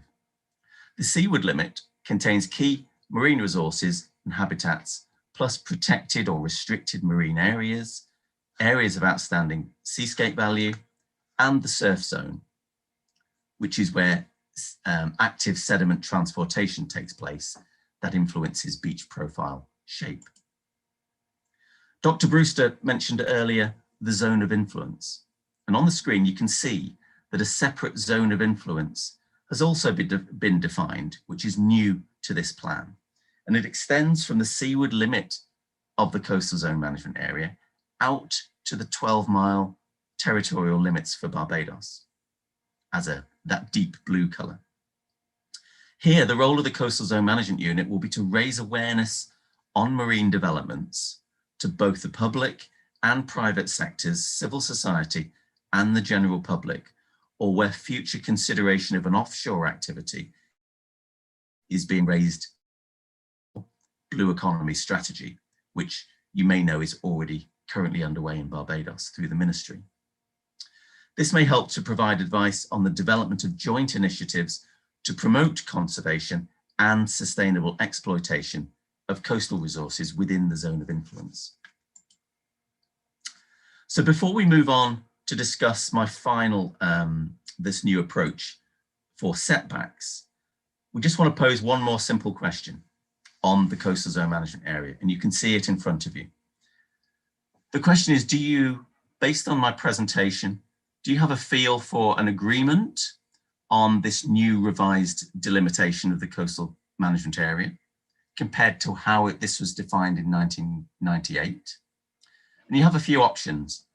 The seaward limit contains key marine resources and habitats, plus protected or restricted marine areas, areas of outstanding seascape value, and the surf zone, which is where active sediment transportation takes place that influences beach profile shape. Dr. Brewster mentioned earlier the zone of influence, and on the screen you can see that a separate zone of influence has also been defined, which is new to this plan, and it extends from the seaward limit of the coastal zone management area out to the 12-mile territorial limits for Barbados as that deep blue colour. Here, the role of the Coastal Zone Management Unit will be to raise awareness on marine developments to both the public and private sectors, civil society, and the general public, or where future consideration of an offshore activity is being raised. Blue economy strategy, which you may know is already currently underway in Barbados through the ministry. This may help to provide advice on the development of joint initiatives to promote conservation and sustainable exploitation of coastal resources within the zone of influence. So before we move on to discuss my final, this new approach for setbacks, we just want to pose one more simple question on the coastal zone management area, and you can see it in front of you. The question is, do you, based on my presentation, do you have a feel for an agreement on this new revised delimitation of the coastal management area compared to how this was defined in 1998? And you have a few options.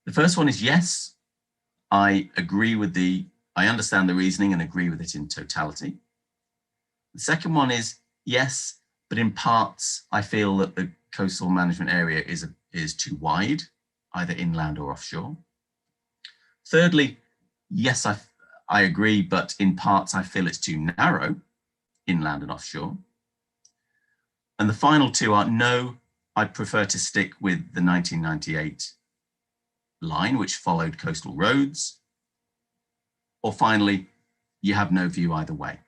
The first one is yes, I agree with I understand the reasoning and agree with it in totality. The second one is yes, but in parts I feel that the coastal management area is too wide, either inland or offshore. Thirdly, yes, I agree, but in parts I feel it's too narrow, inland and offshore. And the final two are no, I'd prefer to stick with the 1998 line, which followed coastal roads. Or finally, you have no view either way.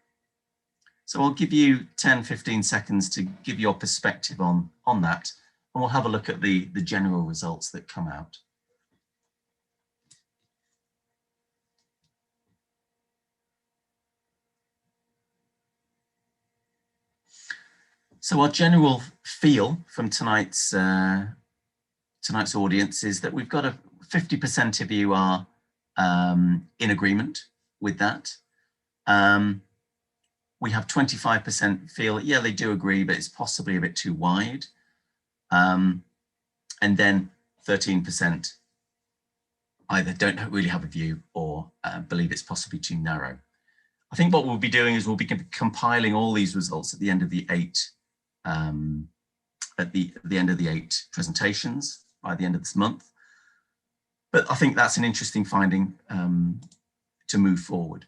So I'll give you 10, 15 seconds to give your perspective on that, and we'll have a look at the general results that come out. So our general feel from tonight's audience is that we've got a 50% of you are in agreement with that. We have 25% feel, yeah, they do agree, but it's possibly a bit too wide. And then 13% either don't really have a view or believe it's possibly too narrow. I think what we'll be doing is we'll be compiling all these results at the end of the 8 presentations by the end of this month. But I think that's an interesting finding to move forward.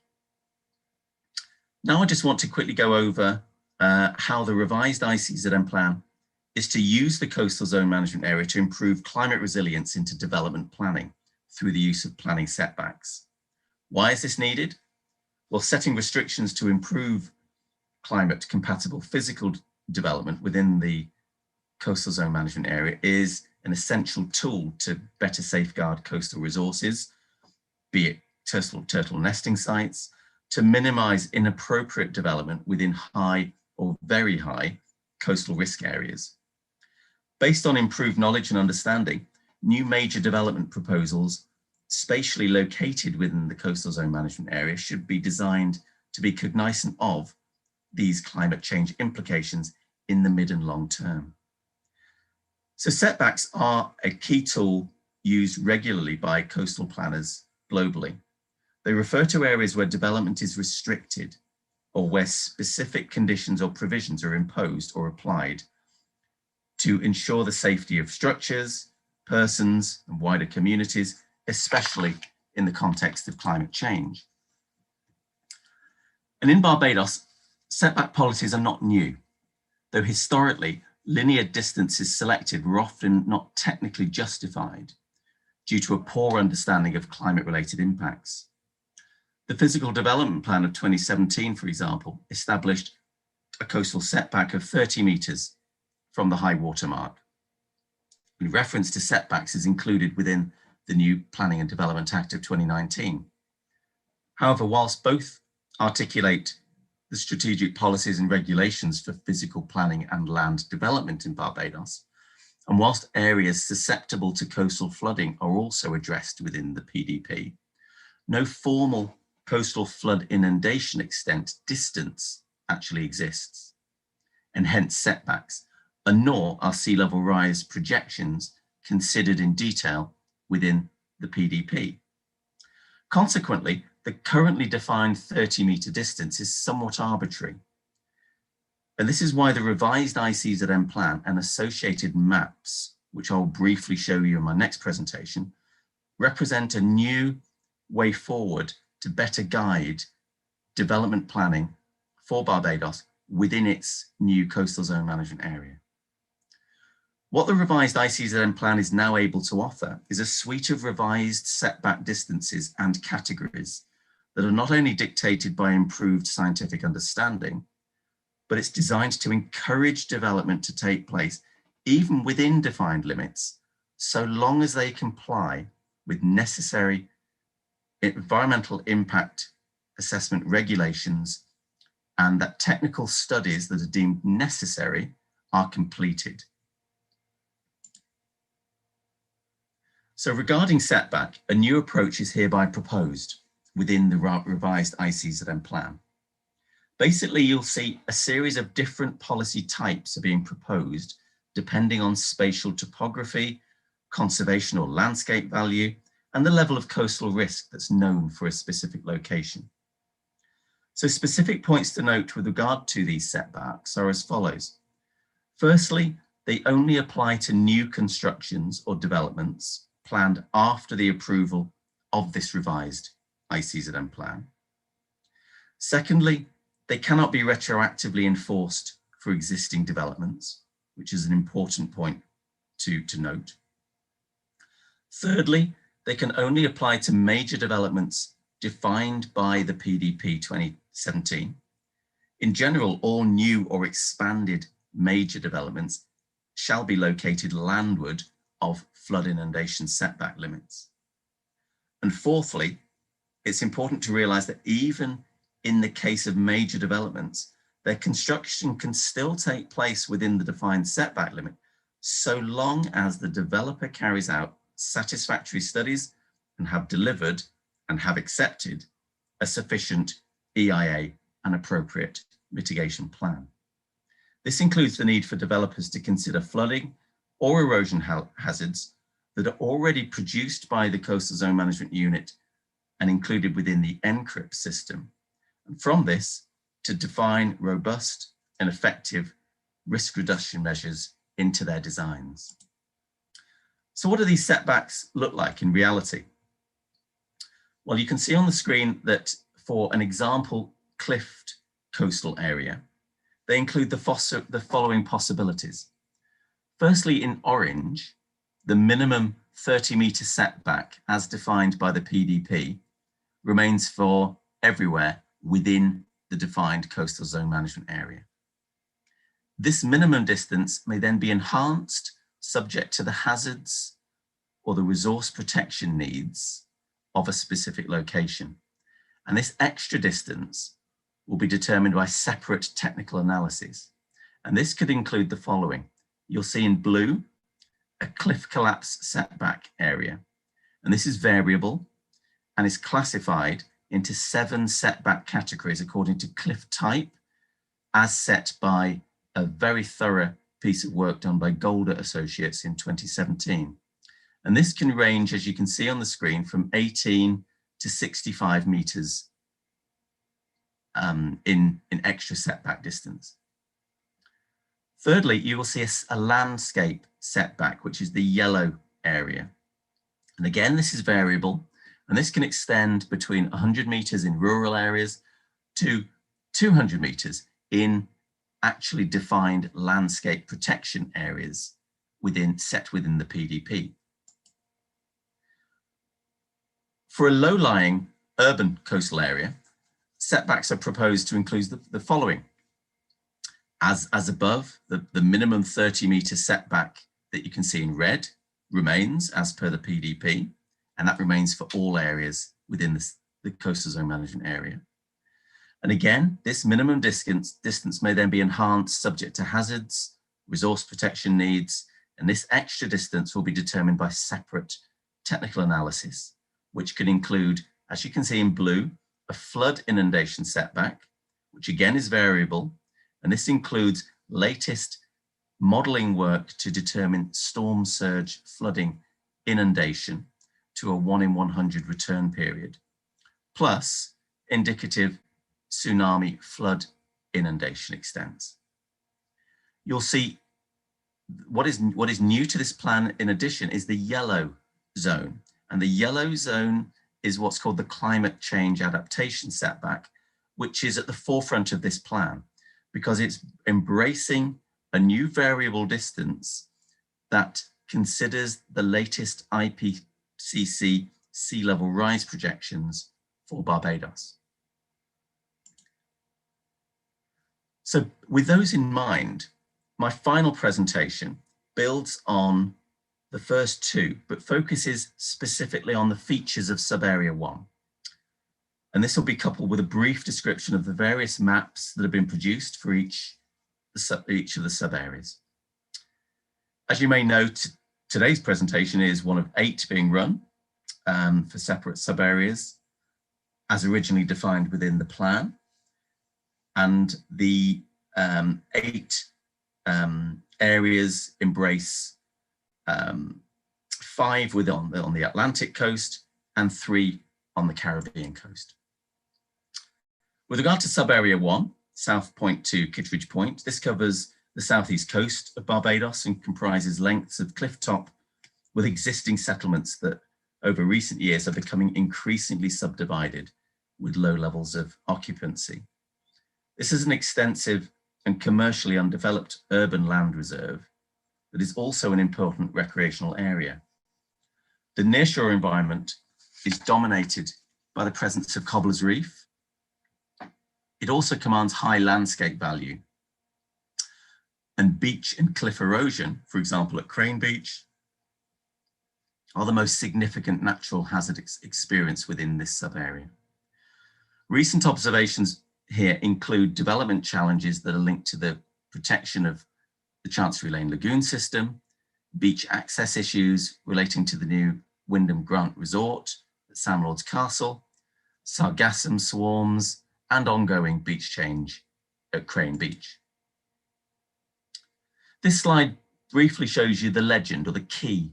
Now I just want to quickly go over how the revised ICZM plan is to use the coastal zone management area to improve climate resilience into development planning through the use of planning setbacks. Why is this needed? Well, setting restrictions to improve climate compatible physical development within the coastal zone management area is an essential tool to better safeguard coastal resources, be it turtle nesting sites, to minimize inappropriate development within high or very high coastal risk areas. Based on improved knowledge and understanding, new major development proposals spatially located within the coastal zone management area should be designed to be cognizant of these climate change implications in the mid and long term. So setbacks are a key tool used regularly by coastal planners globally. They refer to areas where development is restricted or where specific conditions or provisions are imposed or applied to ensure the safety of structures, persons, and wider communities, especially in the context of climate change. And in Barbados, setback policies are not new, though historically, linear distances selected were often not technically justified due to a poor understanding of climate-related impacts. The Physical Development Plan of 2017, for example, established a coastal setback of 30 metres from the high water mark. And reference to setbacks is included within the new Planning and Development Act of 2019. However, whilst both articulate the strategic policies and regulations for physical planning and land development in Barbados, and whilst areas susceptible to coastal flooding are also addressed within the PDP, no formal coastal flood inundation extent distance actually exists, and hence setbacks, and nor are sea level rise projections considered in detail within the PDP. Consequently, the currently defined 30-metre distance is somewhat arbitrary. And this is why the revised ICZM plan and associated maps, which I'll briefly show you in my next presentation, represent a new way forward to better guide development planning for Barbados within its new coastal zone management area. What the revised ICZM plan is now able to offer is a suite of revised setback distances and categories that are not only dictated by improved scientific understanding, but it's designed to encourage development to take place even within defined limits, so long as they comply with necessary environmental impact assessment regulations and that technical studies that are deemed necessary are completed. So regarding setback, a new approach is hereby proposed within the revised ICZM plan. Basically, you'll see a series of different policy types are being proposed depending on spatial topography, conservation or landscape value, and the level of coastal risk that's known for a specific location. So specific points to note with regard to these setbacks are as follows. Firstly, they only apply to new constructions or developments planned after the approval of this revised ICZM plan. Secondly, they cannot be retroactively enforced for existing developments, which is an important point to note. Thirdly, they can only apply to major developments defined by the PDP 2017. In general, all new or expanded major developments shall be located landward of flood inundation setback limits. And fourthly, it's important to realize that even in the case of major developments, their construction can still take place within the defined setback limit, so long as the developer carries out satisfactory studies and have delivered and have accepted a sufficient EIA and appropriate mitigation plan. This includes the need for developers to consider flooding or erosion hazards that are already produced by the Coastal Zone Management Unit and included within the NCRIP system. And from this, to define robust and effective risk reduction measures into their designs. So what do these setbacks look like in reality? Well, you can see on the screen that for an example cliffed coastal area, they include the following possibilities. Firstly, in orange, the minimum 30-metre setback as defined by the PDP remains for everywhere within the defined coastal zone management area. This minimum distance may then be enhanced subject to the hazards or the resource protection needs of a specific location. And this extra distance will be determined by separate technical analyses. And this could include the following. You'll see in blue, a cliff collapse setback area. And this is variable and is classified into 7 setback categories according to cliff type, as set by a very thorough piece of work done by Golder Associates in 2017. And this can range, as you can see on the screen, from 18 to 65 meters in extra setback distance. Thirdly, you will see a landscape setback, which is the yellow area. And again, this is variable, and this can extend between 100 meters in rural areas to 200 meters in actually defined landscape protection areas set within the PDP. For a low-lying urban coastal area, setbacks are proposed to include the following. As above, the minimum 30-meter setback that you can see in red remains as per the PDP, and that remains for all areas within the coastal zone management area. And again, this minimum distance may then be enhanced subject to hazards, resource protection needs, and this extra distance will be determined by separate technical analysis, which can include, as you can see in blue, a flood inundation setback, which again is variable, and this includes latest modeling work to determine storm surge flooding inundation to a 1 in 100 return period, plus indicative tsunami flood inundation extents. You'll see what is new to this plan in addition is the yellow zone, and the yellow zone is what's called the climate change adaptation setback, which is at the forefront of this plan because it's embracing a new variable distance that considers the latest IPCC sea level rise projections for Barbados. So with those in mind, my final presentation builds on the first two, but focuses specifically on the features of Subarea 1. And this will be coupled with a brief description of the various maps that have been produced for each of the sub-areas. As you may know, today's presentation is one of 8 being run for separate sub-areas as originally defined within the plan. And the 8 areas embrace 5 on the Atlantic coast and 3 on the Caribbean coast. With regard to sub-area 1, South Point to Kitridge Point, this covers the southeast coast of Barbados and comprises lengths of cliff top with existing settlements that over recent years are becoming increasingly subdivided with low levels of occupancy. This is an extensive and commercially undeveloped urban land reserve that is also an important recreational area. The nearshore environment is dominated by the presence of Cobbler's Reef. It also commands high landscape value. And beach and cliff erosion, for example, at Crane Beach, are the most significant natural hazard experienced within this sub-area. Recent observations here include development challenges that are linked to the protection of the Chancery Lane Lagoon system, beach access issues relating to the new Wyndham Grant Resort at Sam Lord's Castle, sargassum swarms, and ongoing beach change at Crane Beach. This slide briefly shows you the legend or the key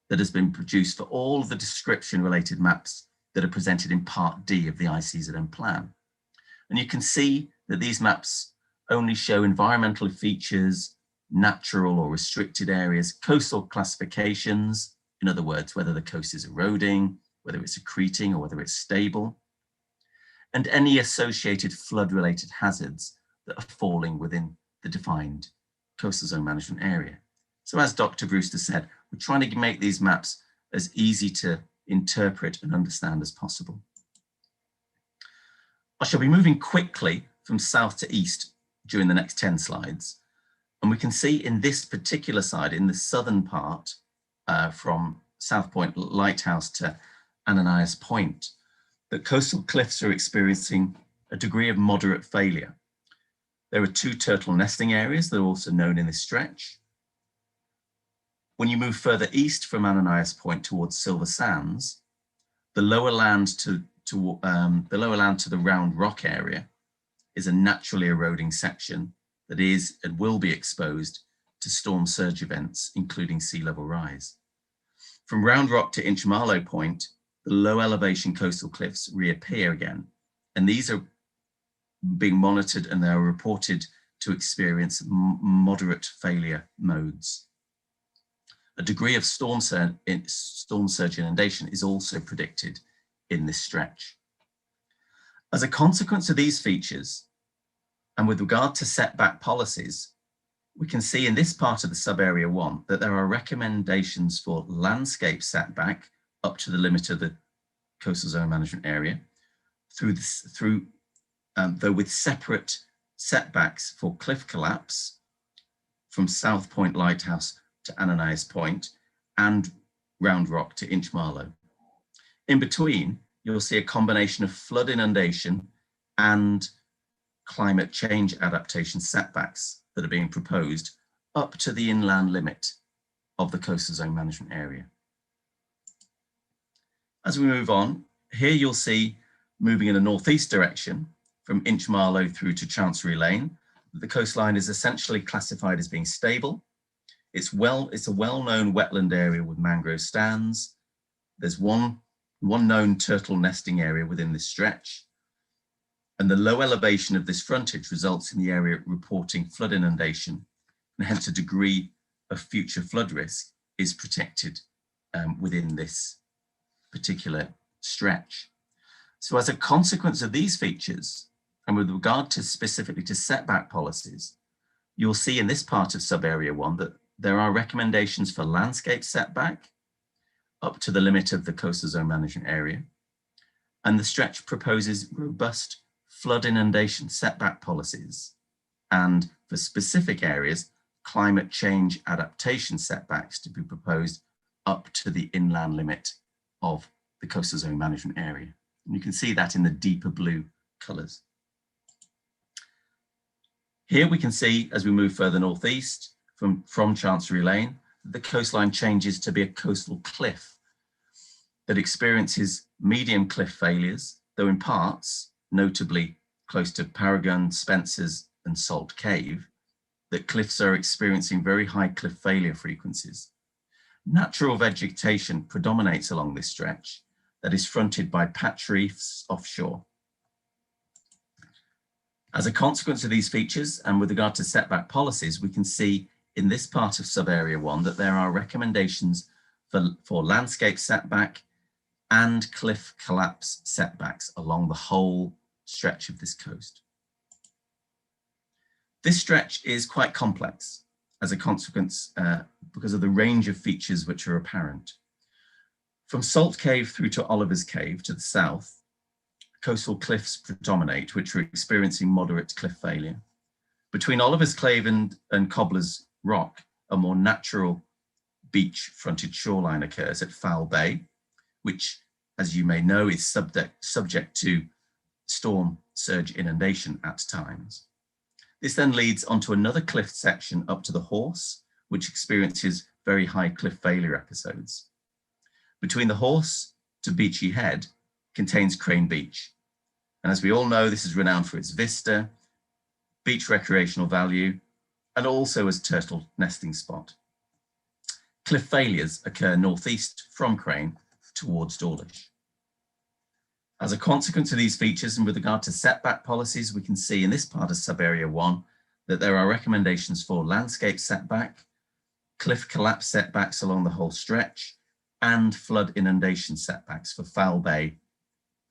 that has been produced for all of the description related maps that are presented in Part D of the ICZM Plan. And you can see that these maps only show environmental features, natural or restricted areas, coastal classifications, in other words, whether the coast is eroding, whether it's accreting or whether it's stable, and any associated flood-related hazards that are falling within the defined coastal zone management area. So as Dr. Brewster said, we're trying to make these maps as easy to interpret and understand as possible. I shall be moving quickly from south to east during the next 10 slides. And we can see in this particular side, in the southern part, from South Point Lighthouse to Ananias Point, that coastal cliffs are experiencing a degree of moderate failure. There are 2 turtle nesting areas that are also known in this stretch. When you move further east from Ananias Point towards Silver Sands, the lower land to the Round Rock area is a naturally eroding section that is and will be exposed to storm surge events, including sea level rise. From Round Rock to Inchmarlow Point, the low elevation coastal cliffs reappear again. And these are being monitored and they are reported to experience moderate failure modes. A degree of storm surge inundation is also predicted in this stretch. As a consequence of these features, and with regard to setback policies, we can see in this part of the sub-area 1 that there are recommendations for landscape setback up to the limit of the coastal zone management area, though with separate setbacks for cliff collapse from South Point Lighthouse to Ananias Point and Round Rock to Inchmarlow. In between, you'll see a combination of flood inundation and climate change adaptation setbacks that are being proposed up to the inland limit of the coastal zone management area. As we move on, here you'll see, moving in a northeast direction from Inchmarlow through to Chancery Lane, the coastline is essentially classified as being stable. It's a well-known wetland area with mangrove stands. There's one known turtle nesting area within this stretch. And the low elevation of this frontage results in the area reporting flood inundation, and hence a degree of future flood risk is protected within this particular stretch. So as a consequence of these features, and with regard to specifically to setback policies, you'll see in this part of sub-area 1 that there are recommendations for landscape setback up to the limit of the coastal zone management area. And the stretch proposes robust flood inundation setback policies, and for specific areas, climate change adaptation setbacks to be proposed up to the inland limit of the coastal zone management area. And you can see that in the deeper blue colours. Here we can see, as we move further northeast from Chancery Lane, the coastline changes to be a coastal cliff that experiences medium cliff failures, though in parts, notably close to Paragon, Spencer's and Salt Cave, that cliffs are experiencing very high cliff failure frequencies. Natural vegetation predominates along this stretch that is fronted by patch reefs offshore. As a consequence of these features, and with regard to setback policies, we can see in this part of sub-area 1 that there are recommendations for landscape setback and cliff collapse setbacks along the whole stretch of this coast. This stretch is quite complex as a consequence because of the range of features which are apparent. From Salt Cave through to Oliver's Cave to the south, coastal cliffs predominate, which are experiencing moderate cliff failure. Between Oliver's Cave and Cobbler's Rock, a more natural beach-fronted shoreline occurs at Foul Bay, which, as you may know, is subject to storm surge inundation at times. This then leads onto another cliff section up to the Horse, which experiences very high cliff failure episodes. Between the Horse to Beachy Head contains Crane Beach. And as we all know, this is renowned for its vista, beach recreational value, and also as turtle nesting spot. Cliff failures occur northeast from Crane towards Dawlish. As a consequence of these features, and with regard to setback policies, we can see in this part of sub-area 1 that there are recommendations for landscape setback, cliff collapse setbacks along the whole stretch, and flood inundation setbacks for Foul Bay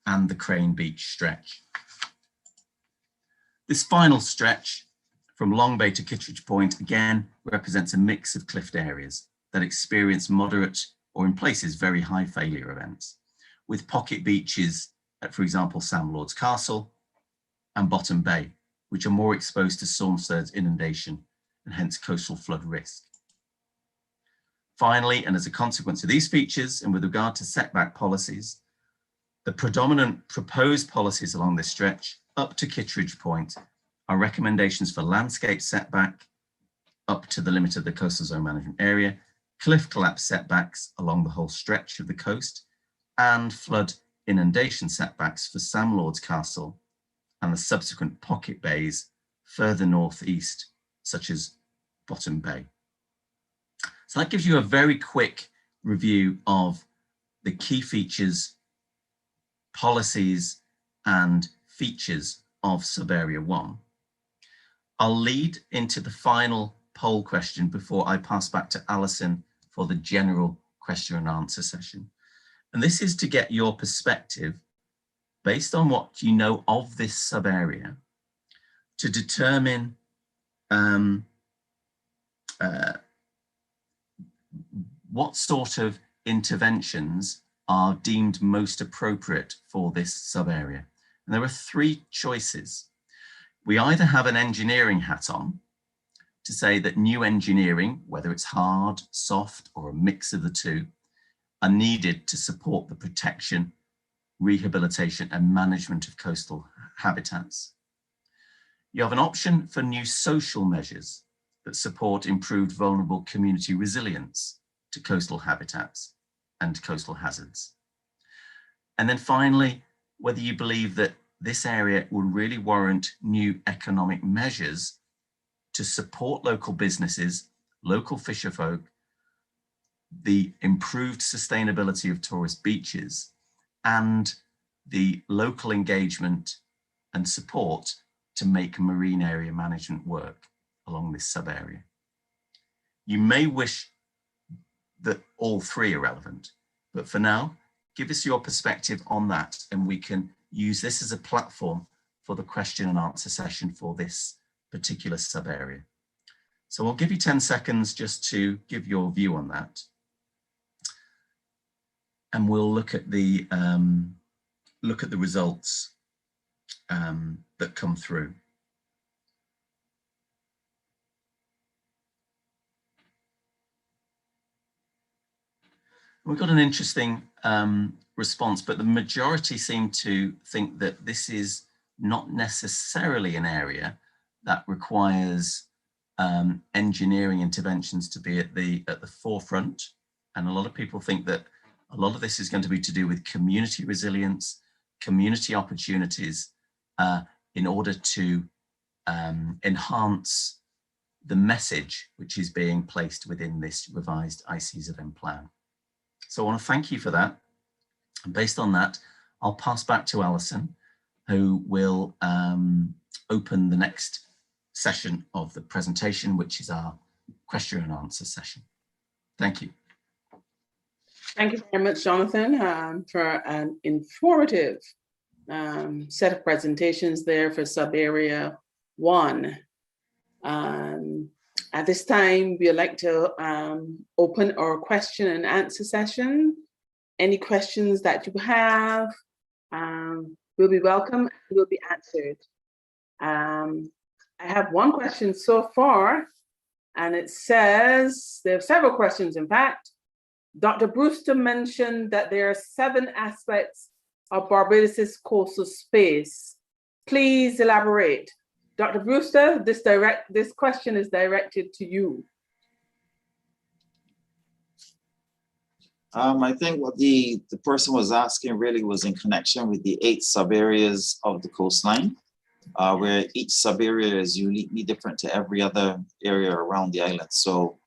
and the Crane Beach stretch. This final stretch from Long Bay to Kitridge Point again represents a mix of cliffed areas that experience moderate or in places very high failure events, with pocket beaches at, for example, Sam Lord's Castle and Bottom Bay, which are more exposed to storm surge inundation and hence coastal flood risk. Finally, and as a consequence of these features, and with regard to setback policies, the predominant proposed policies along this stretch up to Kitridge Point are recommendations for landscape setback up to the limit of the coastal zone management area, cliff collapse setbacks along the whole stretch of the coast, and flood inundation setbacks for Sam Lord's Castle and the subsequent pocket bays further northeast, such as Bottom Bay. So that gives you a very quick review of the key features policies and features of Sub-Area 1. I'll lead into the final poll question before I pass back to Alison for the general question and answer session. And this is to get your perspective based on what you know of this sub-area to determine what sort of interventions are deemed most appropriate for this sub-area. And there are three choices. We either have an engineering hat on to say that new engineering, whether it's hard, soft, or a mix of the two, are needed to support the protection, rehabilitation, and management of coastal habitats. You have an option for new social measures that support improved vulnerable community resilience to coastal habitats and coastal hazards. And then finally, whether you believe that this area will really warrant new economic measures to support local businesses, local fisherfolk, the improved sustainability of tourist beaches, and the local engagement and support to make marine area management work along this sub-area. You may wish that all three are relevant, but for now, give us your perspective on that, and we can use this as a platform for the question and answer session for this particular sub-area. So I'll give you 10 seconds just to give your view on that. And we'll look at the results that come through. We've got an interesting response, but the majority seem to think that this is not necessarily an area that requires engineering interventions to be at the forefront. And a lot of people think that a lot of this is going to be to do with community resilience, community opportunities in order to enhance the message which is being placed within this revised ICZM plan. So I want to thank you for that. And based on that, I'll pass back to Alison, who will open the next session of the presentation, which is our question and answer session. Thank you. Thank you very much, Jonathan, for an informative set of presentations there for sub-area 1. At this time, we'd like to open our question and answer session. Any questions that you have will be welcome and will be answered. I have one question so far, and it says, there are several questions, in fact. Dr. Brewster mentioned that there are 7 aspects of Barbados' coastal space. Please elaborate. Dr. Brewster, this question is directed to you. I think what the person was asking really was in connection with the 8 sub-areas of the coastline, where each sub-area is uniquely different to every other area around the island. So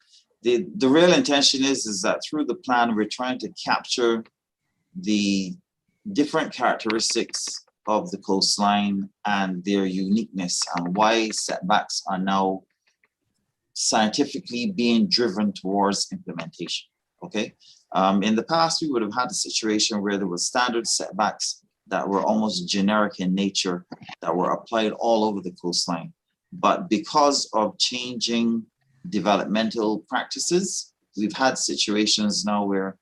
the real intention is that through the plan, we're trying to capture the different characteristics of the coastline and their uniqueness and why setbacks are now scientifically being driven towards implementation, okay? In the past, we would have had a situation where there were standard setbacks that were almost generic in nature that were applied all over the coastline. But because of changing developmental practices, we've had situations now where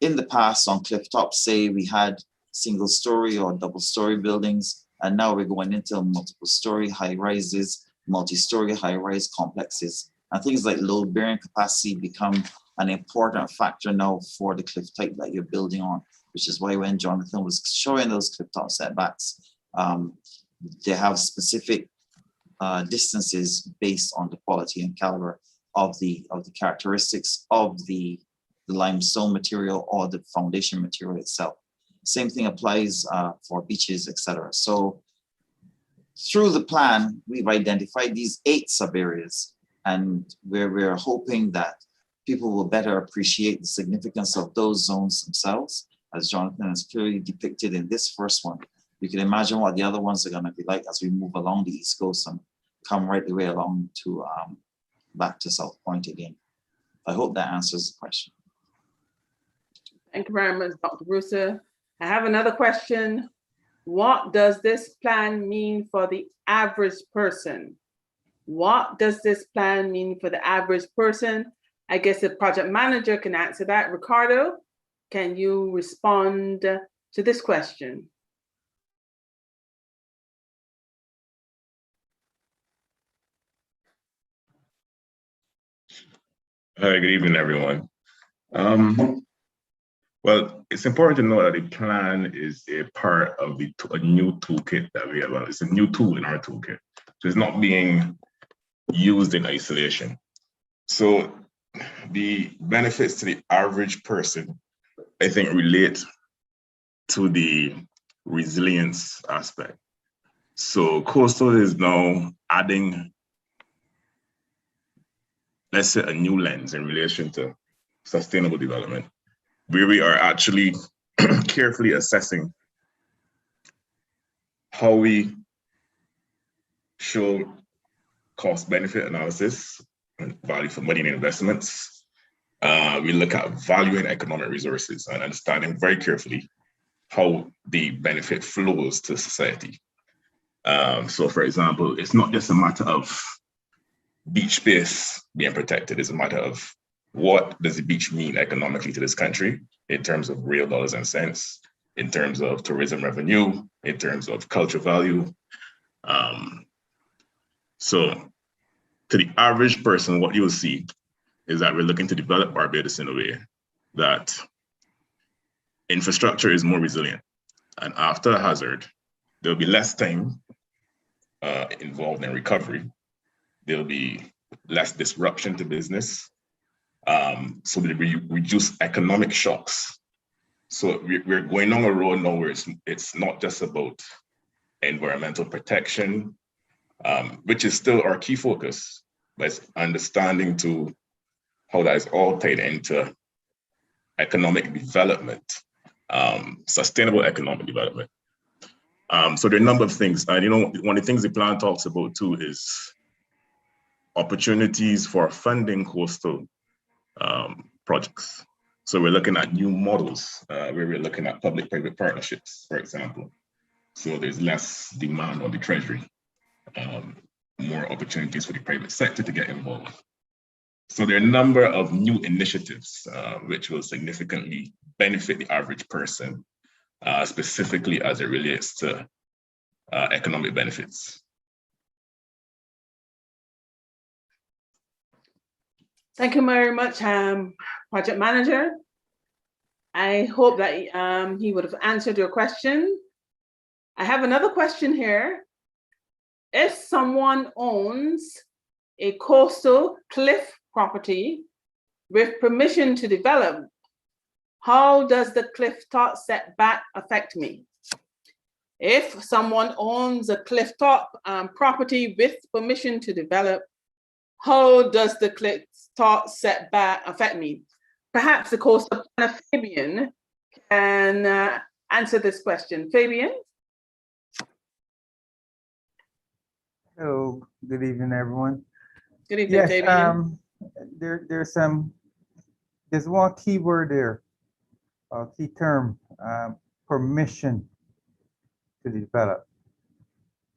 in the past on cliff tops, say we had single story or double story buildings, and now we're going into multiple story high rises, multi-story high rise complexes, and things like load bearing capacity become an important factor now for the cliff type that you're building on, which is why when Jonathan was showing those cliff top setbacks, they have specific distances based on the quality and caliber of the characteristics of the limestone material or the foundation material itself. Same thing applies for beaches, etc. So through the plan, we've identified these 8 sub-areas, and we're hoping that people will better appreciate the significance of those zones themselves, as Jonathan has clearly depicted in this first one. You can imagine what the other ones are going to be like as we move along the East Coast and come right the way along to back to South Point again. I hope that answers the question. Thank you very much, Dr. Brewster. I have another question. What does this plan mean for the average person? What does this plan mean for the average person? I guess the project manager can answer that. Ricardo, can you respond to this question? Hi, good evening, everyone. Well, it's important to know that the plan is a part of a new toolkit that we have. It's a new tool in our toolkit. So it's not being used in isolation. So the benefits to the average person, I think, relate to the resilience aspect. So Coastal is now adding, let's say, a new lens in relation to sustainable development, where we are actually carefully assessing how we show cost-benefit analysis and value for money and investments. We look at valuing economic resources and understanding very carefully how the benefit flows to society. So for example, it's not just a matter of beach space being protected. It's a matter of what does the beach mean economically to this country in terms of real dollars and cents, in terms of tourism revenue, in terms of cultural value. So to the average person, what you'll see is that we're looking to develop Barbados in a way that infrastructure is more resilient. And after a hazard, there'll be less time involved in recovery. There'll be less disruption to business. So that we reduce economic shocks. So we're going on a road now where it's not just about environmental protection, which is still our key focus, but it's understanding to how that is all tied into economic development, sustainable economic development. So there are a number of things. And one of the things the plan talks about too is opportunities for funding coastal projects. So we're looking at new models where we're looking at public-private partnerships, for example. So there's less demand on the treasury, more opportunities for the private sector to get involved. So there are a number of new initiatives which will significantly benefit the average person, specifically as it relates to economic benefits. Thank you very much, project manager. I hope that he would have answered your question. I have another question here. If someone owns a coastal cliff property with permission to develop, how does the cliff top setback affect me? If someone owns a cliff top property with permission to develop, how does the cliff top setback affect me? Perhaps the coastal planner Fabian can answer this question. Fabian? Hello, good evening, everyone. Good evening, Fabian. There's one key word there, a key term, permission to develop.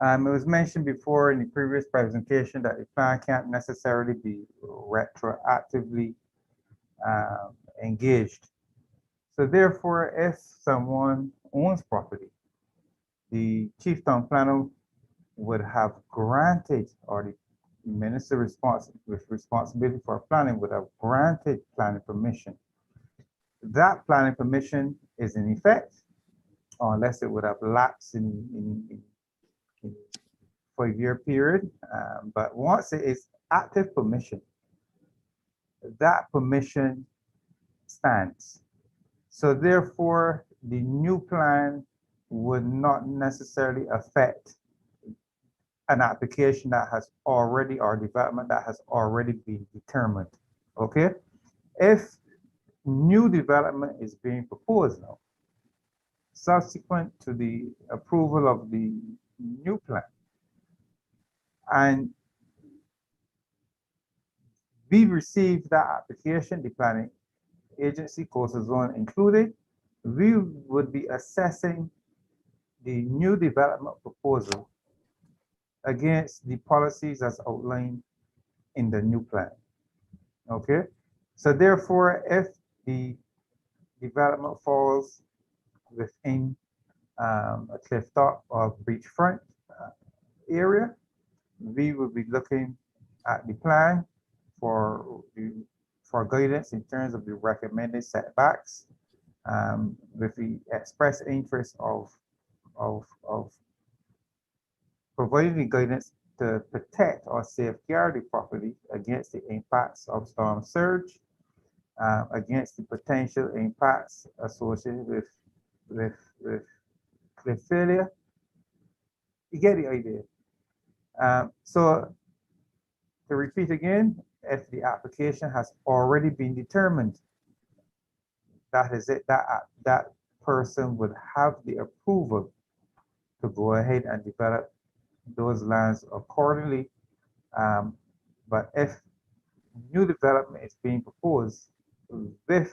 It was mentioned before in the previous presentation that the plan can't necessarily be retroactively engaged. So therefore, if someone owns property, the chief town planner would have granted, or the minister with responsibility for planning would have granted planning permission. That planning permission is in effect, unless it would have lapsed in 5-year period. But once it is active permission, that permission stands. So therefore, the new plan would not necessarily affect an application that has already, or development that has already been determined. Okay? If new development is being proposed now, subsequent to the approval of the new plan. And we received that application, the planning agency, coastal zone included. We would be assessing the new development proposal against the policies as outlined in the new plan. Okay, so therefore, if the development falls within a cliff top or beachfront area, we will be looking at the plan for guidance in terms of the recommended setbacks, with the express interest of providing the guidance to protect or safeguard the property against the impacts of storm surge, against the potential impacts associated with cliff failure. You get the idea. So to repeat again, if the application has already been determined, that is it, that person would have the approval to go ahead and develop those lands accordingly. But if new development is being proposed with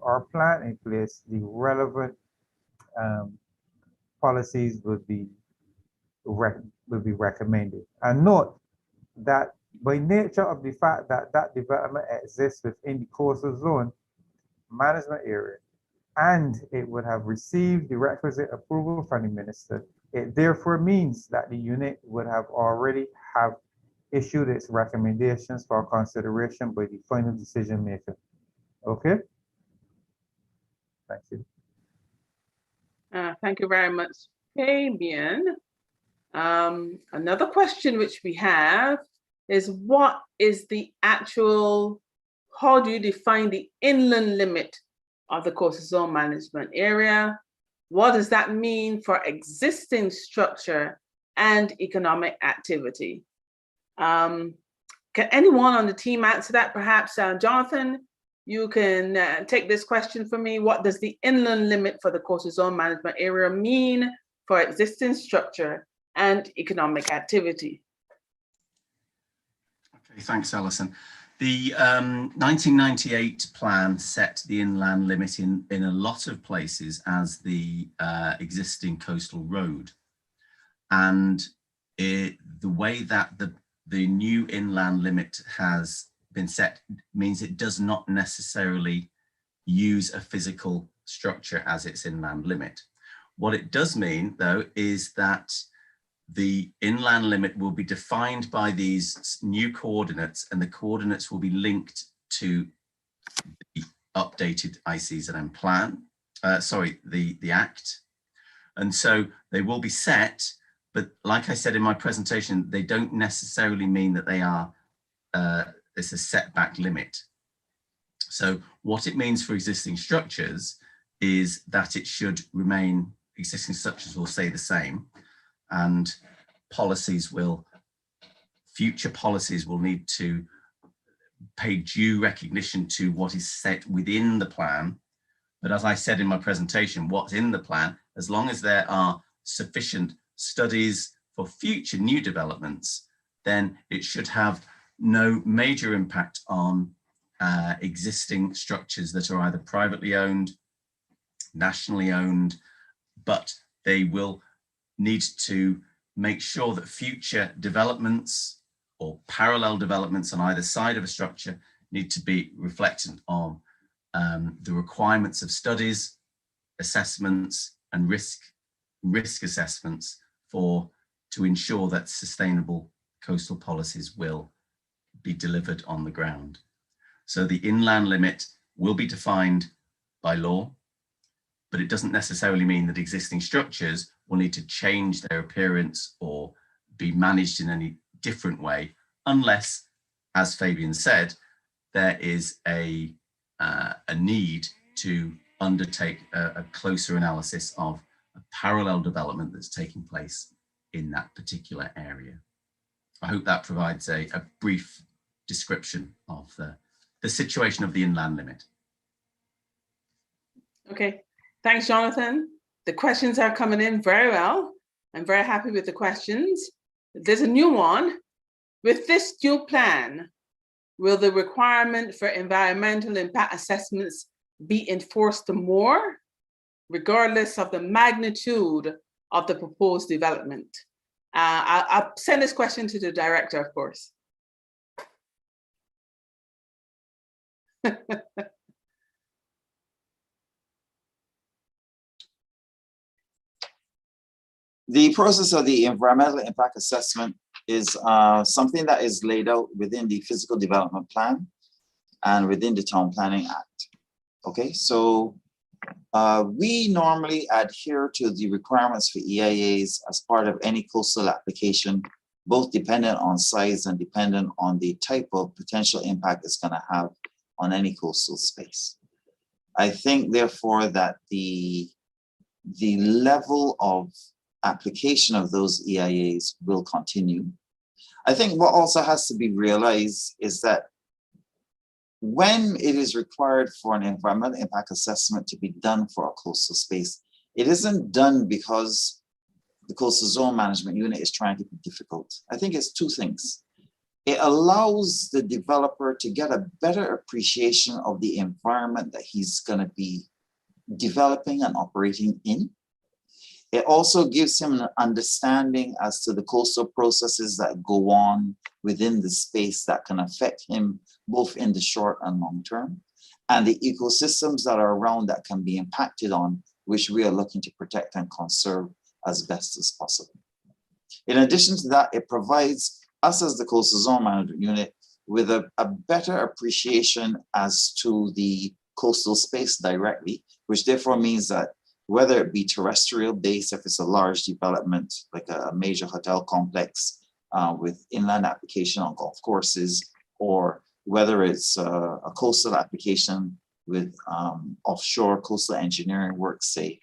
our plan in place, the relevant policies would be recommended. And note that by nature of the fact that that development exists within the coastal zone management area, and it would have received the requisite approval from the minister, it therefore means that the unit would have already have issued its recommendations for consideration by the final decision maker. Okay? Thank you. Thank you very much, Fabian. Another question which we have is, what is the actual, how do you define the inland limit of the coastal zone management area? What does that mean for existing structure and economic activity? Can anyone on the team answer that? Perhaps Jonathan, you can take this question for me. What does the inland limit for the coastal zone management area mean for existing structure and economic activity? Okay, thanks, Alison. The 1998 plan set the inland limit in a lot of places as the existing coastal road. And the way that the new inland limit has been set means it does not necessarily use a physical structure as its inland limit. What it does mean, though, is that the inland limit will be defined by these new coordinates, and the coordinates will be linked to the updated ICZM plan, the Act. And so they will be set, but like I said in my presentation, they don't necessarily mean that they are, it's a setback limit. So what it means for existing structures is that it should remain, existing structures will stay the same, and future policies will need to pay due recognition to what is set within the plan. But as I said in my presentation, what's in the plan, as long as there are sufficient studies for future new developments, then it should have no major impact on existing structures that are either privately owned, nationally owned, but they will need to make sure that future developments or parallel developments on either side of a structure need to be reflected on the requirements of studies, assessments, and risk assessments to ensure that sustainable coastal policies will be delivered on the ground. So the inland limit will be defined by law, but it doesn't necessarily mean that existing structures will need to change their appearance or be managed in any different way, unless, as Fabian said, there is a need to undertake a closer analysis of a parallel development that's taking place in that particular area. I hope that provides a brief description of the situation of the inland limit. Okay, thanks, Jonathan. The questions are coming in very well. I'm very happy with the questions. There's a new one. With this new plan, will the requirement for environmental impact assessments be enforced more, regardless of the magnitude of the proposed development? I'll send this question to the director, of course. The process of the environmental impact assessment is something that is laid out within the physical development plan and within the Town Planning Act. Okay, so we normally adhere to the requirements for EIAs as part of any coastal application, both dependent on size and dependent on the type of potential impact it's going to have on any coastal space. I think, therefore, that the level of application of those EIAs will continue. I think what also has to be realized is that when it is required for an environmental impact assessment to be done for a coastal space, it isn't done because the Coastal Zone Management Unit is trying to be difficult. I think it's two things. It allows the developer to get a better appreciation of the environment that he's going to be developing and operating in. It also gives him an understanding as to the coastal processes that go on within the space that can affect him both in the short and long term, and the ecosystems that are around that can be impacted on, which we are looking to protect and conserve as best as possible. In addition to that, it provides us as the Coastal Zone Management Unit with a better appreciation as to the coastal space directly, which therefore means that whether it be terrestrial based, if it's a large development, like a major hotel complex with inland application on golf courses, or whether it's a coastal application with offshore coastal engineering work, say.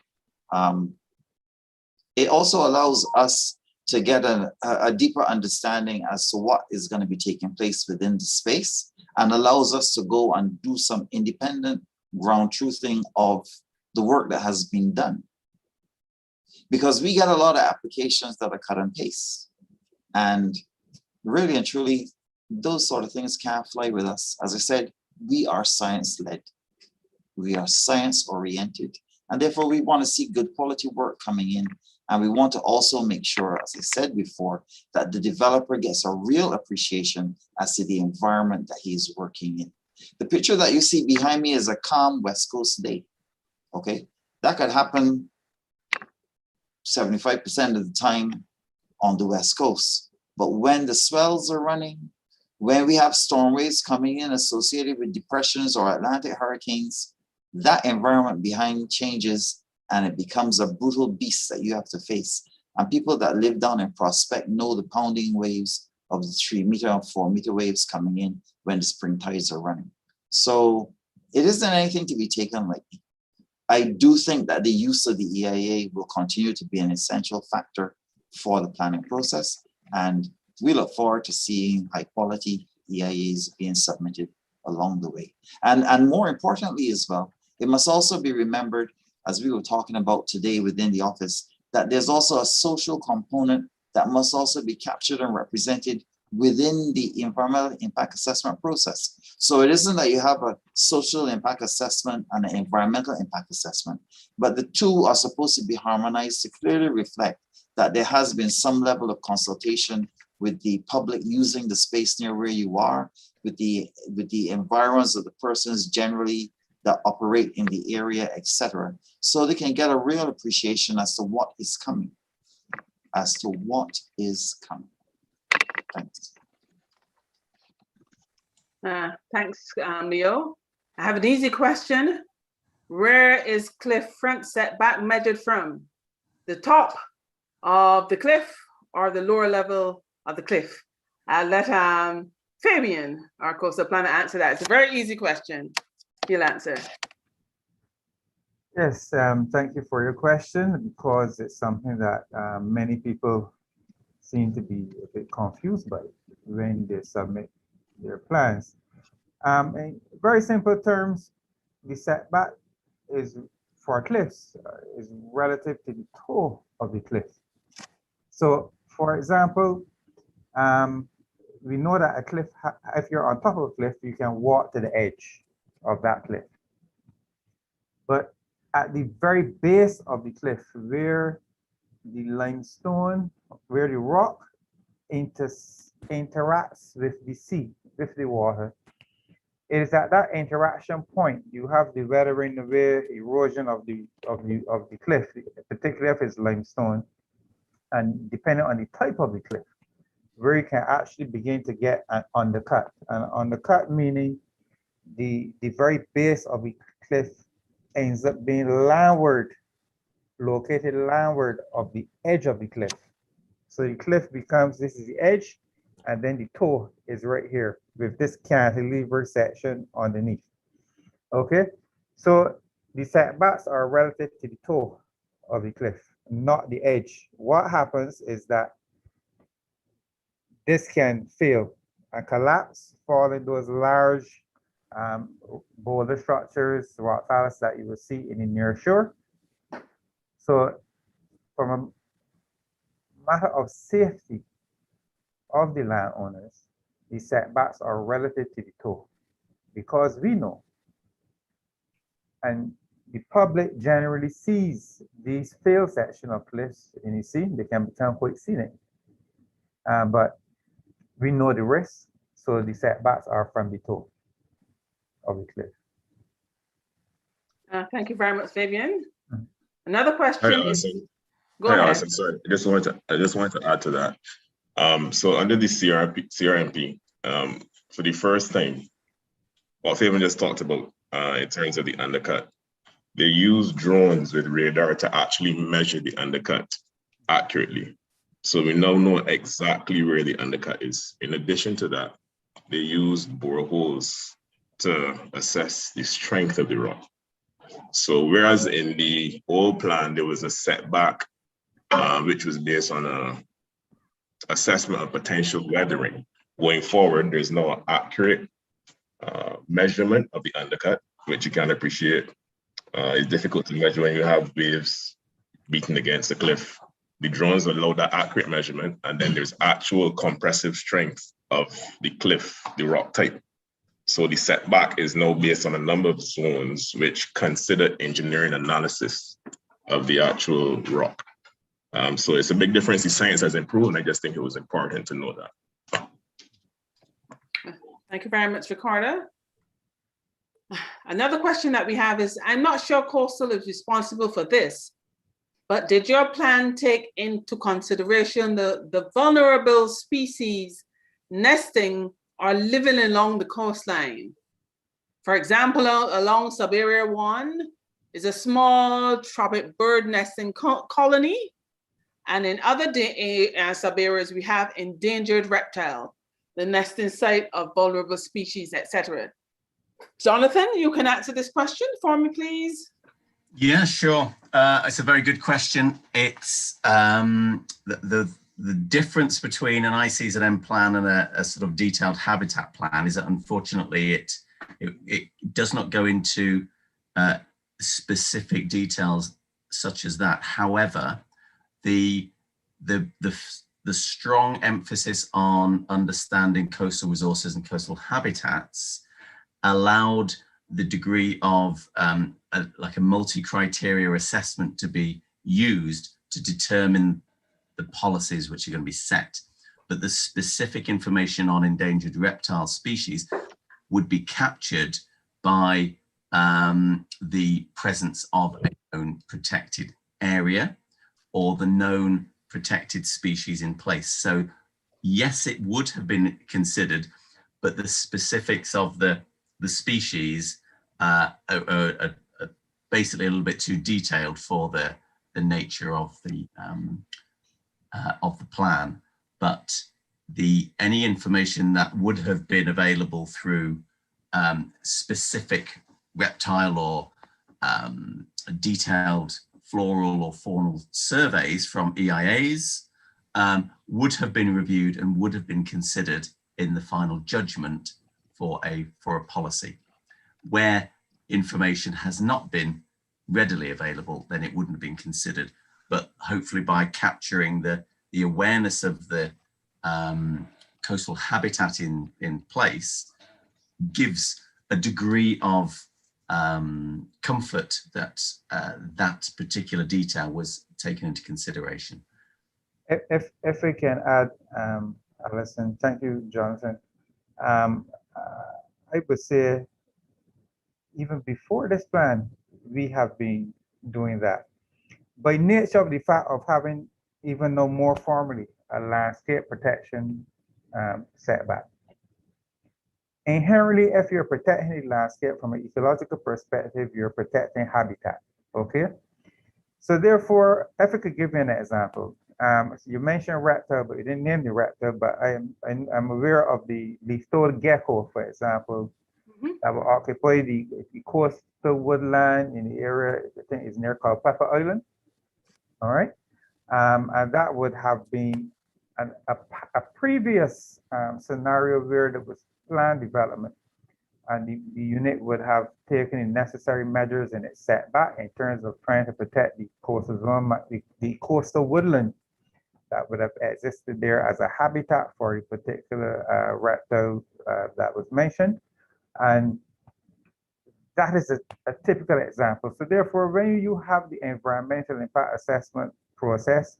It also allows us to get a deeper understanding as to what is going to be taking place within the space, and allows us to go and do some independent ground truthing of the work that has been done. Because we get a lot of applications that are cut and paste. And really and truly, those sort of things can't fly with us. As I said, we are science-led. We are science-oriented. And therefore, we want to see good quality work coming in. And we want to also make sure, as I said before, that the developer gets a real appreciation as to the environment that he's working in. The picture that you see behind me is a calm West Coast day. Okay, that could happen 75% of the time on the West Coast. But when the swells are running, when we have storm waves coming in associated with depressions or Atlantic hurricanes, that environment behind changes and it becomes a brutal beast that you have to face. And people that live down in Prospect know the pounding waves of the 3-meter and 4-meter waves coming in when the spring tides are running. So it isn't anything to be taken lightly. I do think that the use of the EIA will continue to be an essential factor for the planning process. And we look forward to seeing high quality EIAs being submitted along the way. And more importantly as well, it must also be remembered, as we were talking about today within the office, that there's also a social component that must also be captured and represented within the environmental impact assessment process. So it isn't that you have a social impact assessment and an environmental impact assessment, but the two are supposed to be harmonized to clearly reflect that there has been some level of consultation with the public using the space near where you are, with the environs of the persons generally that operate in the area, etc. So they can get a real appreciation as to what is coming, Thanks. Thanks, Leo. I have an easy question. Where is cliff front setback measured from? The top of the cliff or the lower level of the cliff? I'll let Fabian, our coastal planner, answer that. It's a very easy question. He'll answer. Yes, thank you for your question, because it's something that many people seem to be a bit confused by when they submit their plans. In very simple terms, the setback is for cliffs is relative to the toe of the cliff. So, for example, we know that a cliff, if you're on top of a cliff, you can walk to the edge of that cliff. But at the very base of the cliff, where the limestone, where the rock interacts with the sea, with the water, it is at that interaction point you have the weathering, the wear, erosion of the cliff, particularly if it's limestone, and depending on the type of the cliff, where you can actually begin to get an undercut. An undercut meaning the very base of the cliff ends up being landward, located landward of the edge of the cliff. So the cliff becomes, this is the edge, and then the toe is right here with this cantilever section underneath. Okay, so the setbacks are relative to the toe of the cliff, not the edge. What happens is that this can fail and collapse, fall in those large boulder structures, rock fallacies that you will see in the near shore. So from a matter of safety of the landowners, the setbacks are relative to the toe, because we know, and the public generally sees these failed section of cliffs, and you see, they can become quite scenic. But we know the risks, so the setbacks are from the toe of the cliff. Thank you very much, Fabian. Another question is, go Hi, ahead. Alison, sorry, I just wanted to add to that. So under the CRMP, for the first thing, what Fabian just talked about in terms of the undercut, they use drones with radar to actually measure the undercut accurately. So we now know exactly where the undercut is. In addition to that, they use boreholes to assess the strength of the rock. So whereas in the old plan, there was a setback, which was based on a assessment of potential weathering. Going forward, there's no accurate measurement of the undercut, which you can appreciate. It's difficult to measure when you have waves beating against the cliff. The drones allow that accurate measurement, and then there's actual compressive strength of the cliff, the rock type. So the setback is now based on a number of zones which consider engineering analysis of the actual rock. So it's a big difference. The science has improved, and I just think it was important to know that. Thank you very much, Ricardo. Another question that we have is, I'm not sure Coastal is responsible for this, but did your plan take into consideration the vulnerable species nesting or living along the coastline? For example, along Sub-Area 1 is a small tropic bird nesting colony, and in other sub-areas we have endangered reptile, the nesting site of vulnerable species, etc. Jonathan, you can answer this question for me, please. Yeah, sure. It's a very good question. It's the difference between an ICZM plan and a sort of detailed habitat plan is that unfortunately it does not go into specific details such as that. However, the strong emphasis on understanding coastal resources and coastal habitats allowed the degree of like a multi-criteria assessment to be used to determine the policies which are going to be set. But the specific information on endangered reptile species would be captured by the presence of a known protected area or the known protected species in place. So yes, it would have been considered, but the specifics of the species are basically a little bit too detailed for the nature of the plan. But any information that would have been available through specific reptile or detailed floral or faunal surveys from EIAs would have been reviewed and would have been considered in the final judgment for a policy. Where information has not been readily available, then it wouldn't have been considered. But hopefully by capturing the awareness of the coastal habitat in place gives a degree of comfort that that particular detail was taken into consideration. If we can add, Alison, thank you, Jonathan. I would say even before this plan, we have been doing that. By nature of the fact of having, even though more formally, a landscape protection setback. Inherently, if you're protecting the landscape from an ecological perspective, you're protecting habitat, okay? So therefore, if I could give you an example, you mentioned reptile, but you didn't name the reptile, but I'm aware of the leaf-toed gecko, for example, that will occupy the coastal woodland in the area, I think is near Culpeper Island, all right? And that would have been a previous scenario where there was planned development, and the unit would have taken the necessary measures in its setback in terms of trying to protect the coastal zone, the coastal woodland that would have existed there as a habitat for a particular reptile that was mentioned. And that is a typical example. So therefore, when you have the environmental impact assessment process,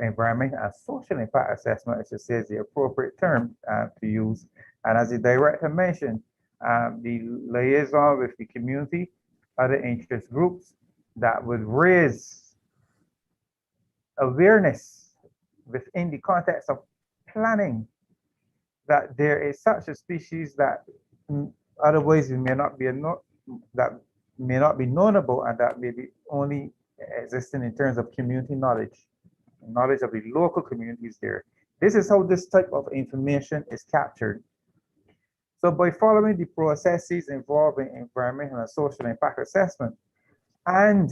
environmental and social impact assessment, I should say, is the appropriate term to use. And as the director mentioned, the liaison with the community, other interest groups that would raise awareness within the context of planning that there is such a species that otherwise it may not be that may not be knownable, and that may be only existing in terms of community knowledge of the local communities there. This is how this type of information is captured. So by following the processes involving environmental and social impact assessment, and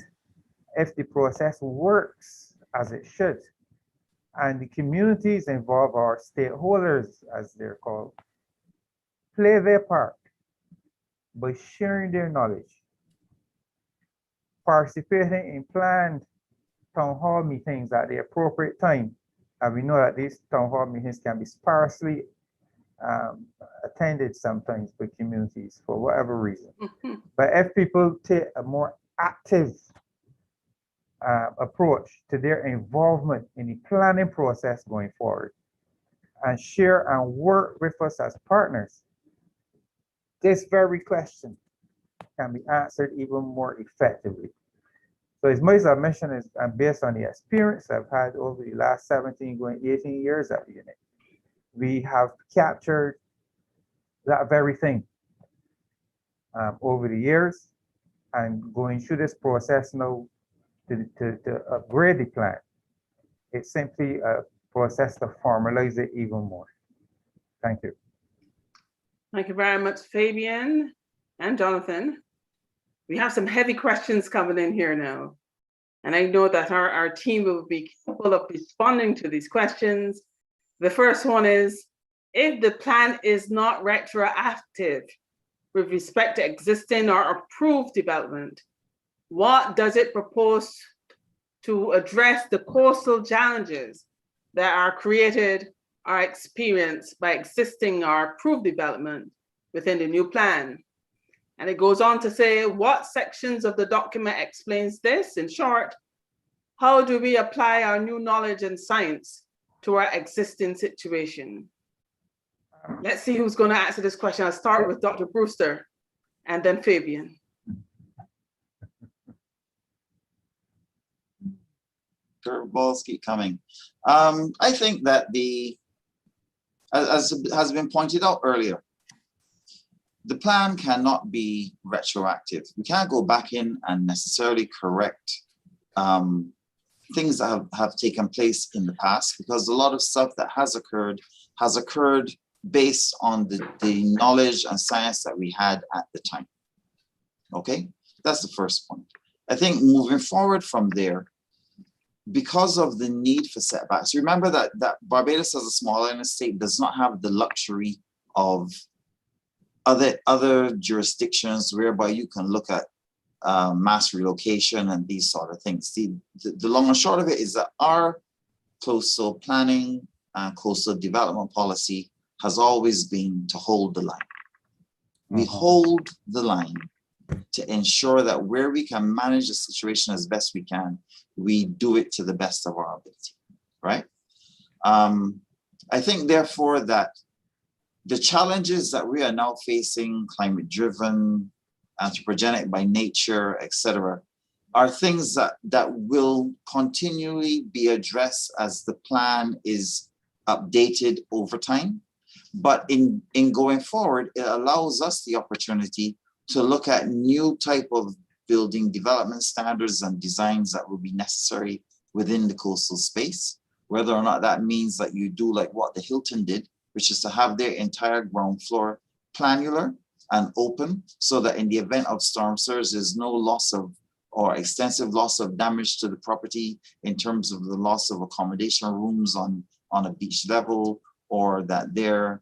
if the process works as it should, and the communities involved, or stakeholders as they're called, play their part by sharing their knowledge, participating in planned town hall meetings at the appropriate time. And we know that these town hall meetings can be sparsely attended sometimes by communities for whatever reason. But if people take a more active approach to their involvement in the planning process going forward, and share and work with us as partners, this very question can be answered even more effectively. So as my submission is based on the experience I've had over the last 17, going 18 years at the unit. We have captured that very thing over the years, and going through this process now to upgrade the plan. It's simply a process to formalize it even more. Thank you. Thank you very much, Fabian and Jonathan. We have some heavy questions coming in here now. And I know that our team will be capable of responding to these questions. The first one is, if the plan is not retroactive with respect to existing or approved development, what does it propose to address the coastal challenges that are created or experienced by existing or approved development within the new plan? And it goes on to say, what sections of the document explains this? In short, how do we apply our new knowledge and science to our existing situation? Let's see who's going to answer this question. I'll start with Dr. Brewster and then Fabian. Curveballs keep coming. I think that as has been pointed out earlier, the plan cannot be retroactive. We can't go back in and necessarily correct things that have taken place in the past, because a lot of stuff that has occurred based on the knowledge and science that we had at the time. Okay, that's the first point. I think moving forward from there, because of the need for setbacks, remember that Barbados as a small island state does not have the luxury of other jurisdictions whereby you can look at mass relocation and these sort of things. The long and short of it is that our coastal planning and coastal development policy has always been to hold the line. We hold the line to ensure that where we can manage the situation as best we can, we do it to the best of our ability, right? I think, therefore, that the challenges that we are now facing, climate-driven, anthropogenic by nature, etc., are things that will continually be addressed as the plan is updated over time. But in going forward, it allows us the opportunity to look at new type of building development standards and designs that will be necessary within the coastal space, whether or not that means that you do like what the Hilton did, which is to have their entire ground floor planular and open, so that in the event of storm surge, there's no loss of or extensive loss of damage to the property in terms of the loss of accommodation rooms on a beach level, or that their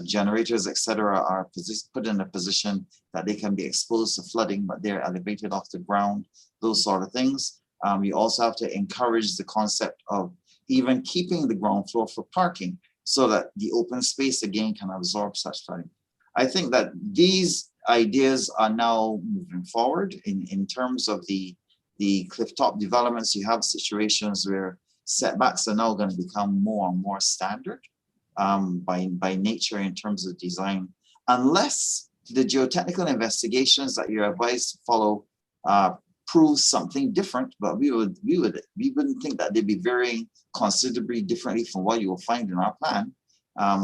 generators, etc., are put in a position that they can be exposed to flooding, but they're elevated off the ground, those sort of things. You also have to encourage the concept of even keeping the ground floor for parking, so that the open space again can absorb such flooding. I think that these ideas are now moving forward in terms of the clifftop developments. You have situations where setbacks are now going to become more and more standard by nature in terms of design, unless the geotechnical investigations that you're advised to follow prove something different. But we wouldn't think that they'd be varying considerably differently from what you will find in our plan.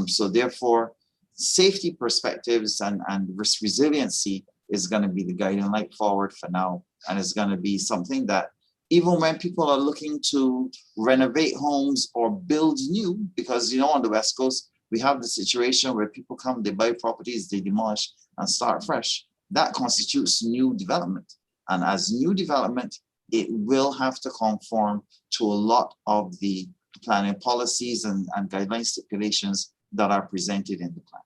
So therefore, safety perspectives and risk resiliency is going to be the guiding light forward for now, and it's going to be something that even when people are looking to renovate homes or build new, because on the West Coast we have the situation where people come, they buy properties, they demolish and start fresh. That constitutes new development, and as new development, it will have to conform to a lot of the planning policies and guideline stipulations that are presented in the plan.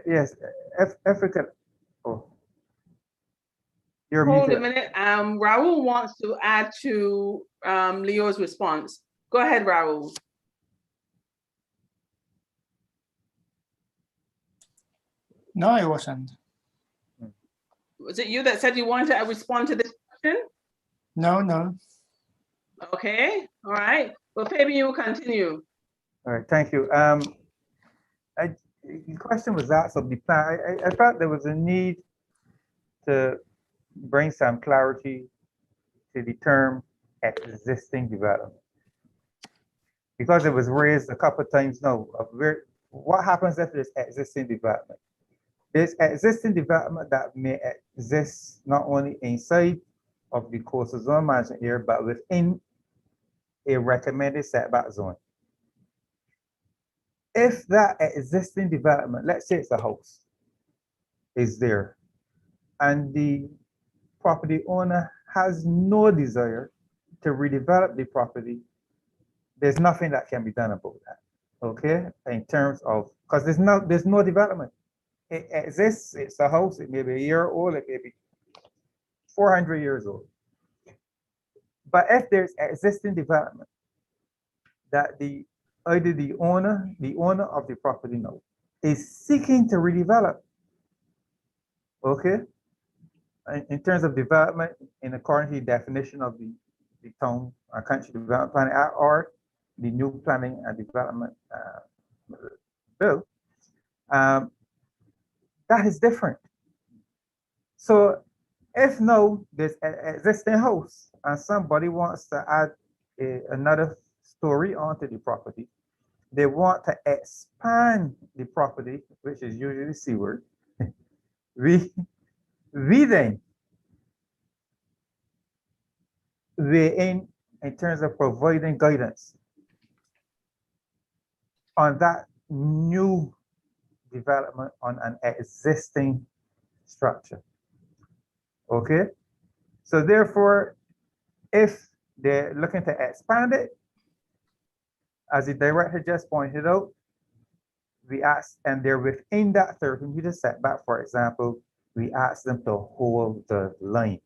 Yes, Africa. Oh, you're Hold a muted. minute. Raul wants to add to Leo's response. Go ahead, Raul. No, I wasn't. Was it you that said you wanted to respond to this question? No. Okay, all right. Well, Fabian, you will continue. All right, thank you. The question was asked of the plan. I felt there was a need to bring some clarity to the term existing development, because it was raised a couple of times now of what happens if there's existing development. There's existing development that may exist not only inside of the coastal zone management area, but within a recommended setback zone. If that existing development, let's say it's a house, is there, and the property owner has no desire to redevelop the property, there's nothing that can be done about that, okay? In terms of, because there's no development. It exists, it's a house, it may be a year old, it may be 400 years old. But if there's existing development that either the owner of the property now is seeking to redevelop, okay? In terms of development, in accordance to the definition of the town or country development plan or the new planning and development bill, that is different. So if now there's an existing house and somebody wants to add another story onto the property, they want to expand the property, which is usually seaward, we then we're in terms of providing guidance on that new development on an existing structure. Okay, so therefore, if they're looking to expand it, as the director just pointed out, we ask, and they're within that 30-meter setback, for example, we ask them to hold the line.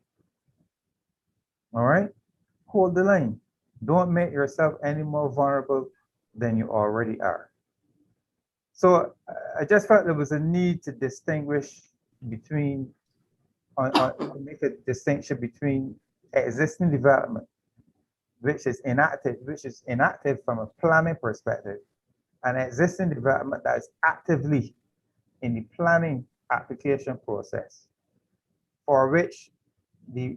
All right? Hold the line. Don't make yourself any more vulnerable than you already are. So I just felt there was a need to distinguish between, make a distinction between existing development, which is inactive from a planning perspective, and existing development that is actively in the planning application process, for which the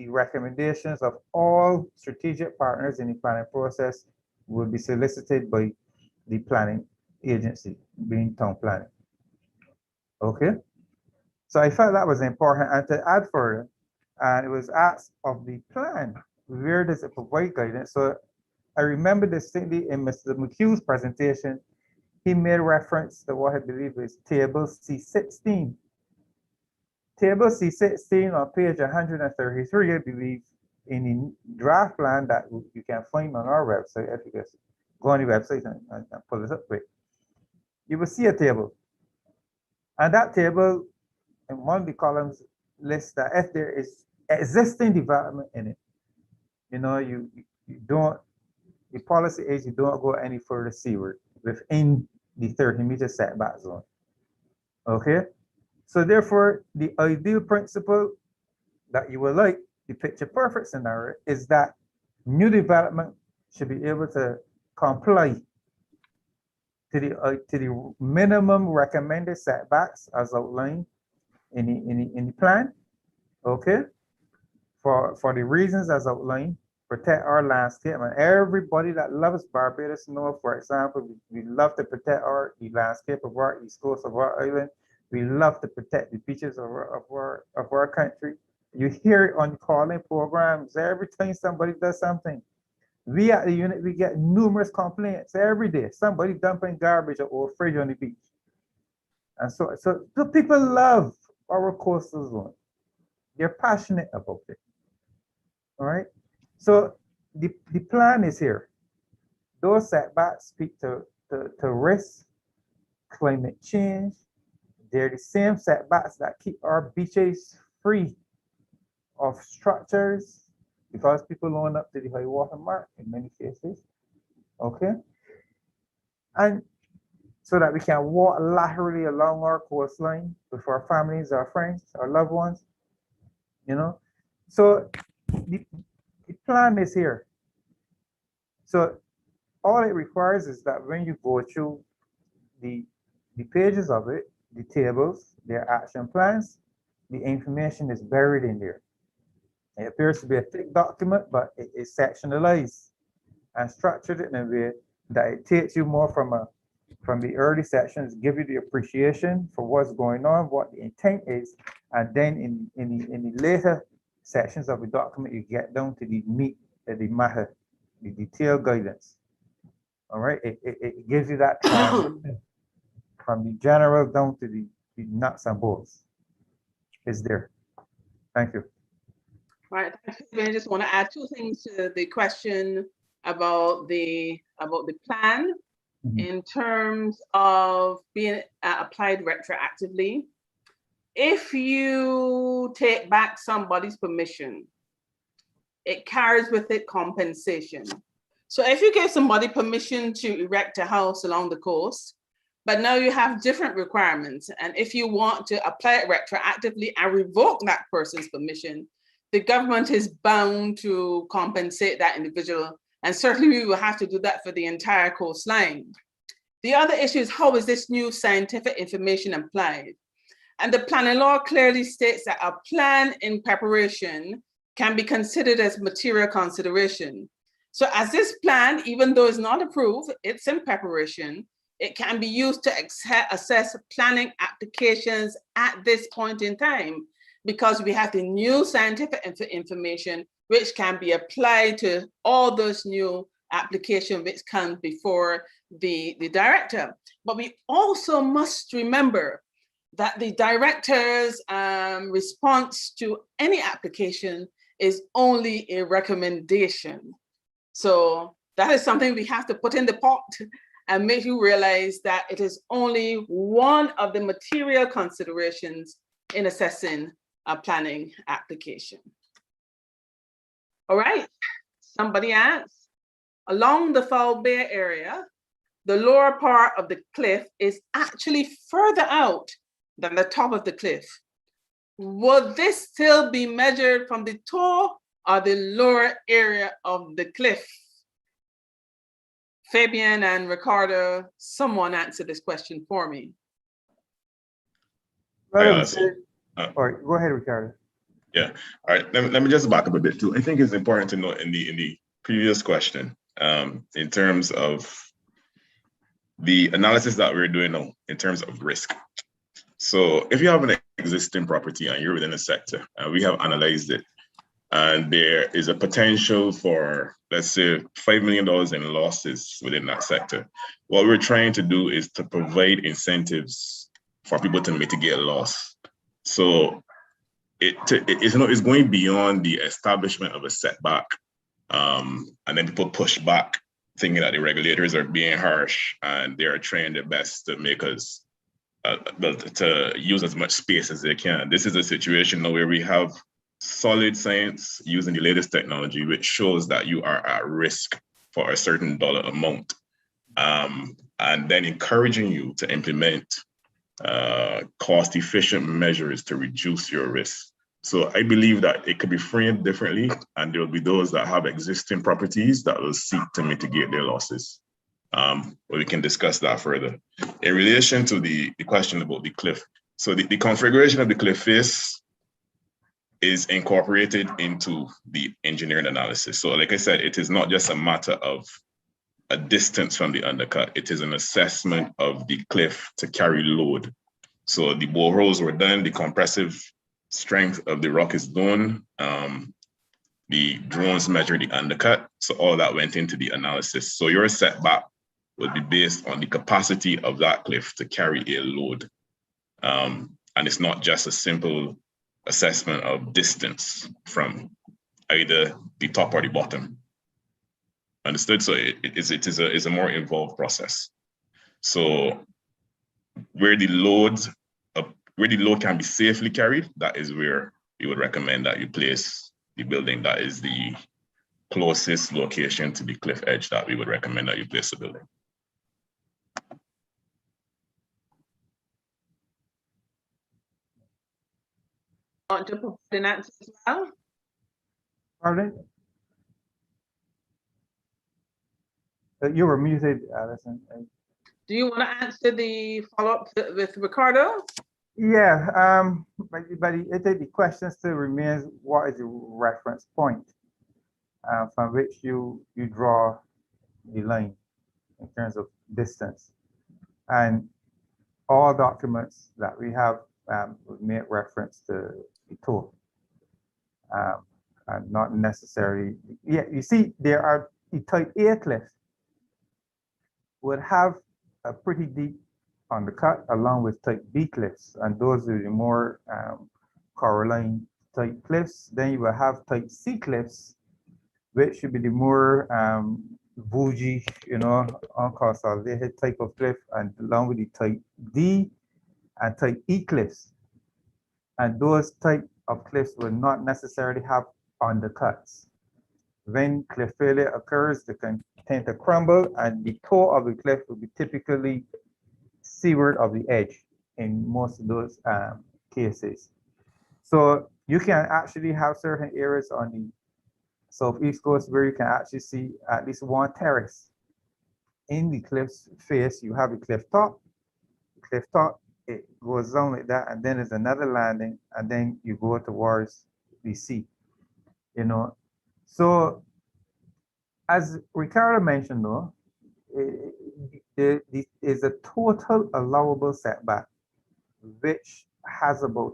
recommendations of all strategic partners in the planning process will be solicited by the planning agency, being town planning. Okay, so I felt that was important. And to add further, and it was asked of the plan, where does it provide guidance? So I remember distinctly in Mr. McHugh's presentation, he made reference to what I believe is table C16. Table C16 on page 133, I believe, in the draft plan that you can find on our website. If you just go on the website and pull it up quick, you will see a table. And that table, in one of the columns, lists that if there is existing development in it, you know, you don't, the policy is you don't go any further seaward within the 30-meter setback zone. Okay? So therefore, the ideal principle that you would like, the picture perfect scenario, is that new development should be able to comply to the minimum recommended setbacks as outlined in the plan. Okay, for the reasons as outlined, protect our landscape, and everybody that loves Barbados know, for example, we love to protect the landscape of our east coast of our island. We love to protect the beaches of our country. You hear it on calling programs every time somebody does something. We at the unit, we get numerous complaints every day. Somebody dumping garbage or fridge on the beach. And so people love our coastal zone. They're passionate about it. All right. So the plan is here. Those setbacks speak to risk, climate change. They're the same setbacks that keep our beaches free of structures, because people own up to the high water mark in many cases. Okay. And so that we can walk laterally along our coastline with our families, our friends, our loved ones, you know. So the plan is here. So all it requires is that when you go through the pages of it, the tables, their action plans, the information is buried in there. It appears to be a thick document, but it is sectionalized and structured in a way that it takes you more from the early sections, give you the appreciation for what's going on, what the intent is, and then in the later sections of the document, you get down to the meat of the matter, the detailed guidance. All right, it gives you that from the general down to the nuts and bolts. It's there. Thank you. Right. I just want to add two things to the question about the plan in terms of being applied retroactively. If you take back somebody's permission, it carries with it compensation. So if you give somebody permission to erect a house along the coast, but now you have different requirements, and if you want to apply it retroactively and revoke that person's permission, the government is bound to compensate that individual. And certainly we will have to do that for the entire coastline. The other issue is, how is this new scientific information applied? And the planning law clearly states that a plan in preparation can be considered as material consideration. So as this plan, even though it's not approved, it's in preparation, it can be used to assess planning applications at this point in time, because we have the new scientific information which can be applied to all those new applications which come before the director. But we also must remember that the director's response to any application is only a recommendation. So that is something we have to put in the pot and make you realize that it is only one of the material considerations in assessing a planning application. All right, somebody asked, along the Foul Bay area, the lower part of the cliff is actually further out than the top of the cliff. Will this still be measured from the toe or the lower area of the cliff? Fabian and Ricardo, someone answer this question for me. All Yeah, right, go ahead, Ricardo. Yeah. All right. Let me just back up a bit too. I think it's important to note in the previous question, in terms of the analysis that we're doing now in terms of risk. So if you have an existing property and you're within a sector, and we have analyzed it, and there is a potential for, let's say, $5 million in losses within that sector, what we're trying to do is to provide incentives for people to mitigate loss. So it's going beyond the establishment of a setback, and then people push back, thinking that the regulators are being harsh and they are trying their best to make us to use as much space as they can. This is a situation now where we have solid science using the latest technology, which shows that you are at risk for a certain dollar amount, and then encouraging you to implement cost-efficient measures to reduce your risk. So I believe that it could be framed differently, and there will be those that have existing properties that will seek to mitigate their losses. But we can discuss that further. In relation to the question about the cliff, so the configuration of the cliff face is incorporated into the engineering analysis. So like I said, it is not just a matter of a distance from the undercut, it is an assessment of the cliff to carry load. So the boreholes were done, the compressive strength of the rock is done, the drones measure the undercut, so all that went into the analysis. So your setback would be based on the capacity of that cliff to carry a load. And it's not just a simple assessment of distance from either the top or the bottom. Understood? So it is a more involved process. So where the load can be safely carried, that is where you would recommend that you place the building that is the closest location to the cliff edge that we would recommend that you place the building. Want to provide an answer as well? Pardon? You were muted, Alison. Do you want to answer the follow-up with Ricardo? Yeah, but the question still remains, what is the reference point from which you draw the line in terms of distance? And all documents that we have would make reference to the toe, and not necessarily. Yeah, you see, there are the type A cliff would have a pretty deep undercut along with type B cliffs, and those are the more coralline type cliffs. Then you will have type C cliffs, which should be the more bougie, unconsolidated type of cliff, and along with the type D and type E cliffs. And those type of cliffs will not necessarily have undercuts. When cliff failure occurs, they can tend to crumble, and the toe of the cliff will be typically seaward of the edge in most of those cases. So you can actually have certain areas on the southeast coast where you can actually see at least one terrace. In the cliff's face, you have a cliff top. The cliff top, it goes down like that, and then there's another landing, and then you go towards the sea. So as Ricardo mentioned, though, there is a total allowable setback, which has about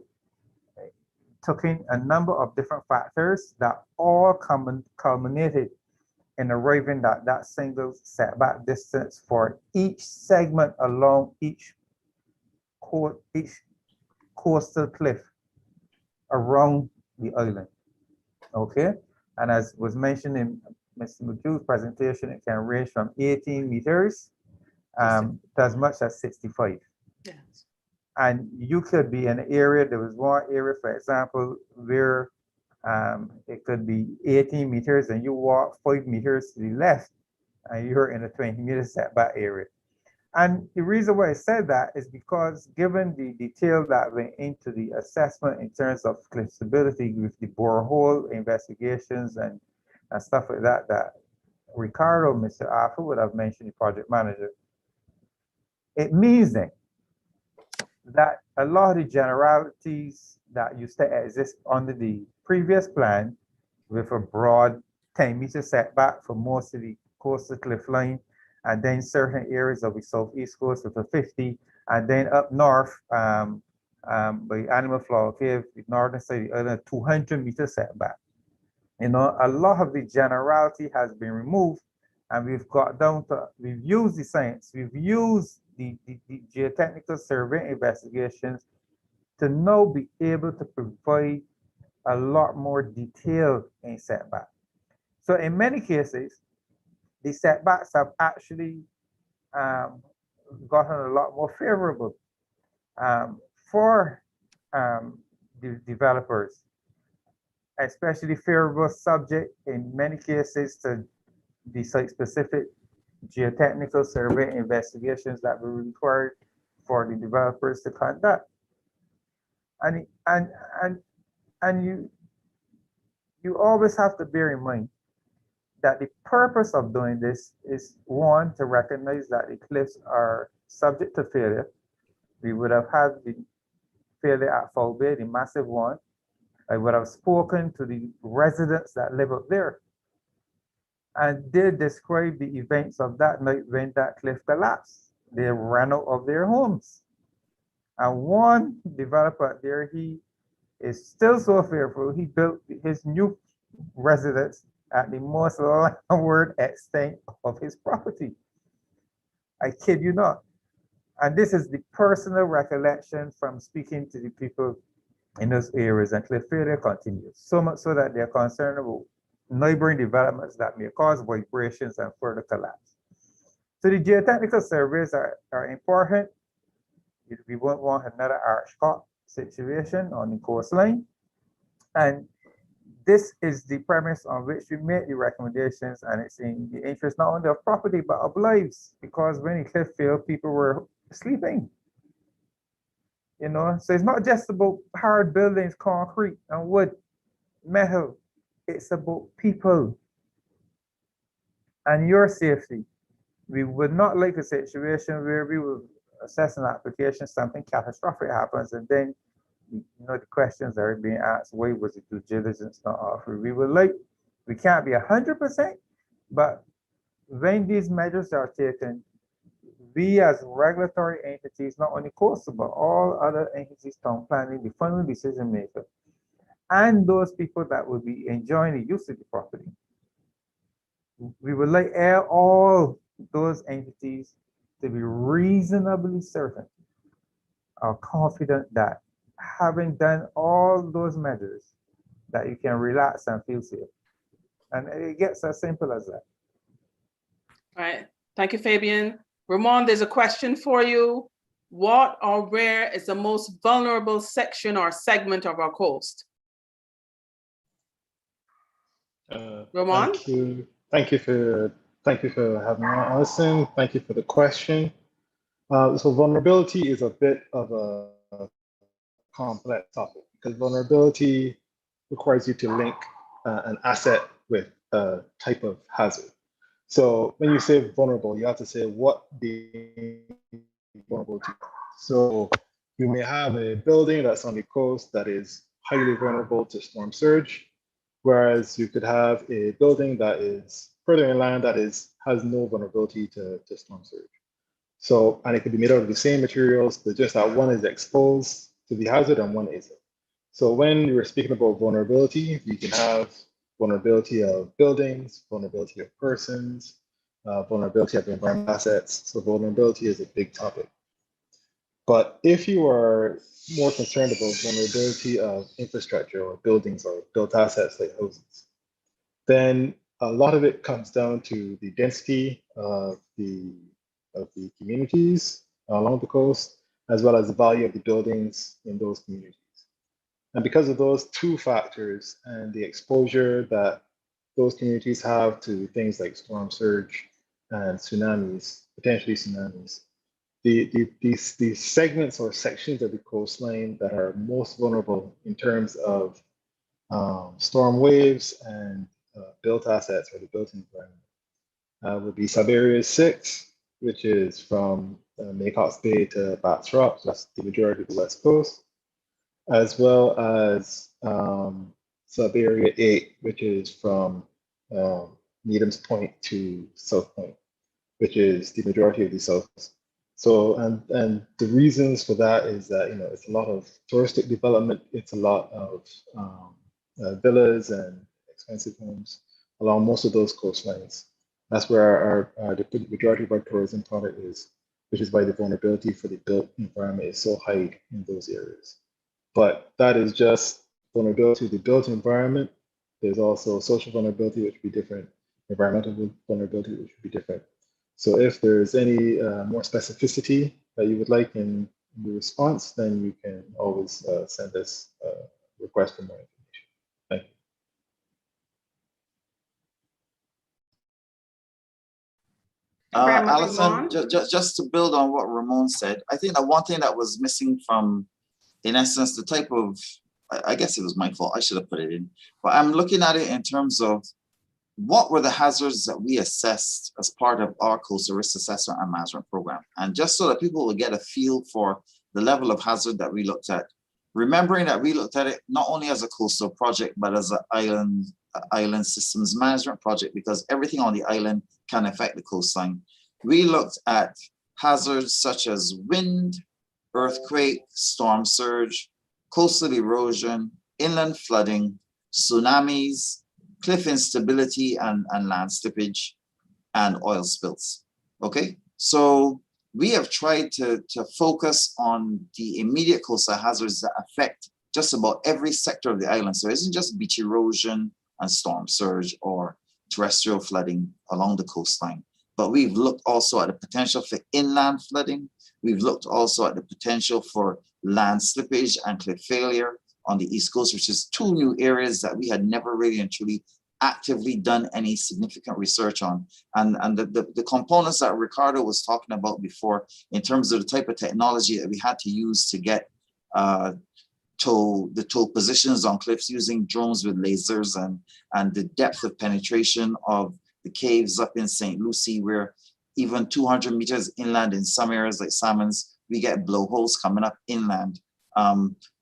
taking a number of different factors that all culminated in arriving at that single setback distance for each segment along each coastal cliff around the island. Okay, and as was mentioned in Mr. McHugh's presentation, it can range from 18 meters to as much as 65. Yes. And you could be in an area, there was one area, for example, where it could be 18 meters and you walk 5 meters to the left and you're in a 20-meter setback area. And the reason why I said that is because given the detail that went into the assessment in terms of cliff stability with the borehole investigations and stuff like that, that Ricardo, Mr. Arthur would have mentioned, the project manager, it means then that a lot of the generalities that used to exist under the previous plan with a broad 10-meter setback for most of the coastal cliff line, and then certain areas of the southeast coast with a 50, and then up north by Animal Flower Cave, the northern side, the other 200-meter setback. You know, a lot of the generality has been removed, and we've got down to, we've used the science, we've used the geotechnical survey investigations to now be able to provide a lot more detail in setback. So in many cases, the setbacks have actually gotten a lot more favorable for the developers, especially favorable subject in many cases to the site-specific geotechnical survey investigations that were required for the developers to conduct. And you always have to bear in mind that the purpose of doing this is, one, to recognize that the cliffs are subject to failure. We would have had the failure at Foul Bay, the massive one. I would have spoken to the residents that live up there, and they described the events of that night when that cliff collapsed. They ran out of their homes. And one developer there, he is still so fearful, he built his new residence at the most landward extent of his property. I kid you not. And this is the personal recollection from speaking to the people in those areas, and cliff failure continues. So much so that they're concerned about neighboring developments that may cause vibrations and further collapse. So the geotechnical surveys are important. We won't want another Archcott situation on the coastline. And this is the premise on which we make the recommendations, and it's in the interest not only of property, but of lives, because when the cliff failed, people were sleeping. You know, so it's not just about hard buildings, concrete and wood, metal. It's about people and your safety. We would not like a situation where we will assess an application, something catastrophic happens, and then you know the questions are being asked, why was the due diligence not offered? We would like, we can't be 100%, but when these measures are taken, we as regulatory entities, not only coastal, but all other entities, town planning, the final decision maker, and those people that will be enjoying the use of the property, we would like all those entities to be reasonably certain or confident that having done all those measures, that you can relax and feel safe. And it gets as simple as that. All right, thank you, Fabian. Ramon, there's a question for you. What or where is the most vulnerable section or segment of our coast? Ramon? Thank you for having me on, Alison. Thank you for the question. So vulnerability is a bit of a complex topic, because vulnerability requires you to link an asset with a type of hazard. So when you say vulnerable, you have to say what the vulnerable to. So you may have a building that's on the coast that is highly vulnerable to storm surge, whereas you could have a building that is further inland that has no vulnerability to storm surge. So, and it could be made out of the same materials, but just that one is exposed to the hazard and one isn't. So when you're speaking about vulnerability, you can have vulnerability of buildings, vulnerability of persons, vulnerability of environmental assets. So vulnerability is a big topic. But if you are more concerned about vulnerability of infrastructure or buildings or built assets like houses, then a lot of it comes down to the density of the the communities along the coast, as well as the value of the buildings in those communities. And because of those two factors and the exposure that those communities have to things like storm surge and tsunamis, potentially tsunamis, these segments or sections of the coastline that are most vulnerable in terms of storm waves and built assets or the built environment would be sub-area 6, which is from Maycox Bay to Bats Rock, that's the majority of the West Coast, as well as sub-area 8, which is from Needham's Point to South Point, which is the majority of the South. So, and the reasons for that is that, it's a lot of touristic development, it's a lot of villas and expensive homes along most of those coastlines. That's where the majority of our tourism product is, which is why the vulnerability for the built environment is so high in those areas. But that is just vulnerability to the built environment. There's also social vulnerability, which would be different, environmental vulnerability, which would be different. So if there's any more specificity that you would like in the response, then you can always send us a request for more information. Thank you. Alison, just to build on what Ramon said, I think that one thing that was missing from, in essence, the type of, I guess it was my fault, I should have put it in, but I'm looking at it in terms of what were the hazards that we assessed as part of our coastal risk assessment and management program? And just so that people will get a feel for the level of hazard that we looked at, remembering that we looked at it not only as a coastal project, but as an island systems management project, because everything on the island can affect the coastline. We looked at hazards such as wind, earthquake, storm surge, coastal erosion, inland flooding, tsunamis, cliff instability and land slippage, and oil spills. Okay, so we have tried to focus on the immediate coastal hazards that affect just about every sector of the island. So it isn't just beach erosion and storm surge or terrestrial flooding along the coastline, but we've looked also at the potential for inland flooding. We've looked also at the potential for land slippage and cliff failure on the East Coast, which is two new areas that we had never really and truly actively done any significant research on. And the components that Ricardo was talking about before, in terms of the type of technology that we had to use to get the tow positions on cliffs using drones with lasers, and the depth of penetration of the caves up in St. Lucie, where even 200 meters inland in some areas like Salmons, we get blowholes coming up inland.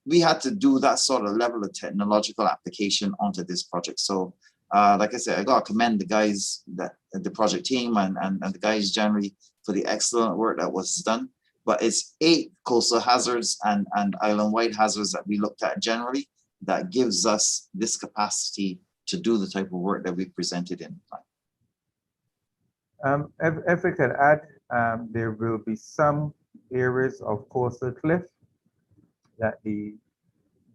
We had to do that sort of level of technological application onto this project. So like I said, I gotta commend the guys, the project team and the guys generally for the excellent work that was done. But it's 8 coastal hazards and island-wide hazards that we looked at generally that gives us this capacity to do the type of work that we presented in the plan. If I could add, there will be some areas of coastal cliff that the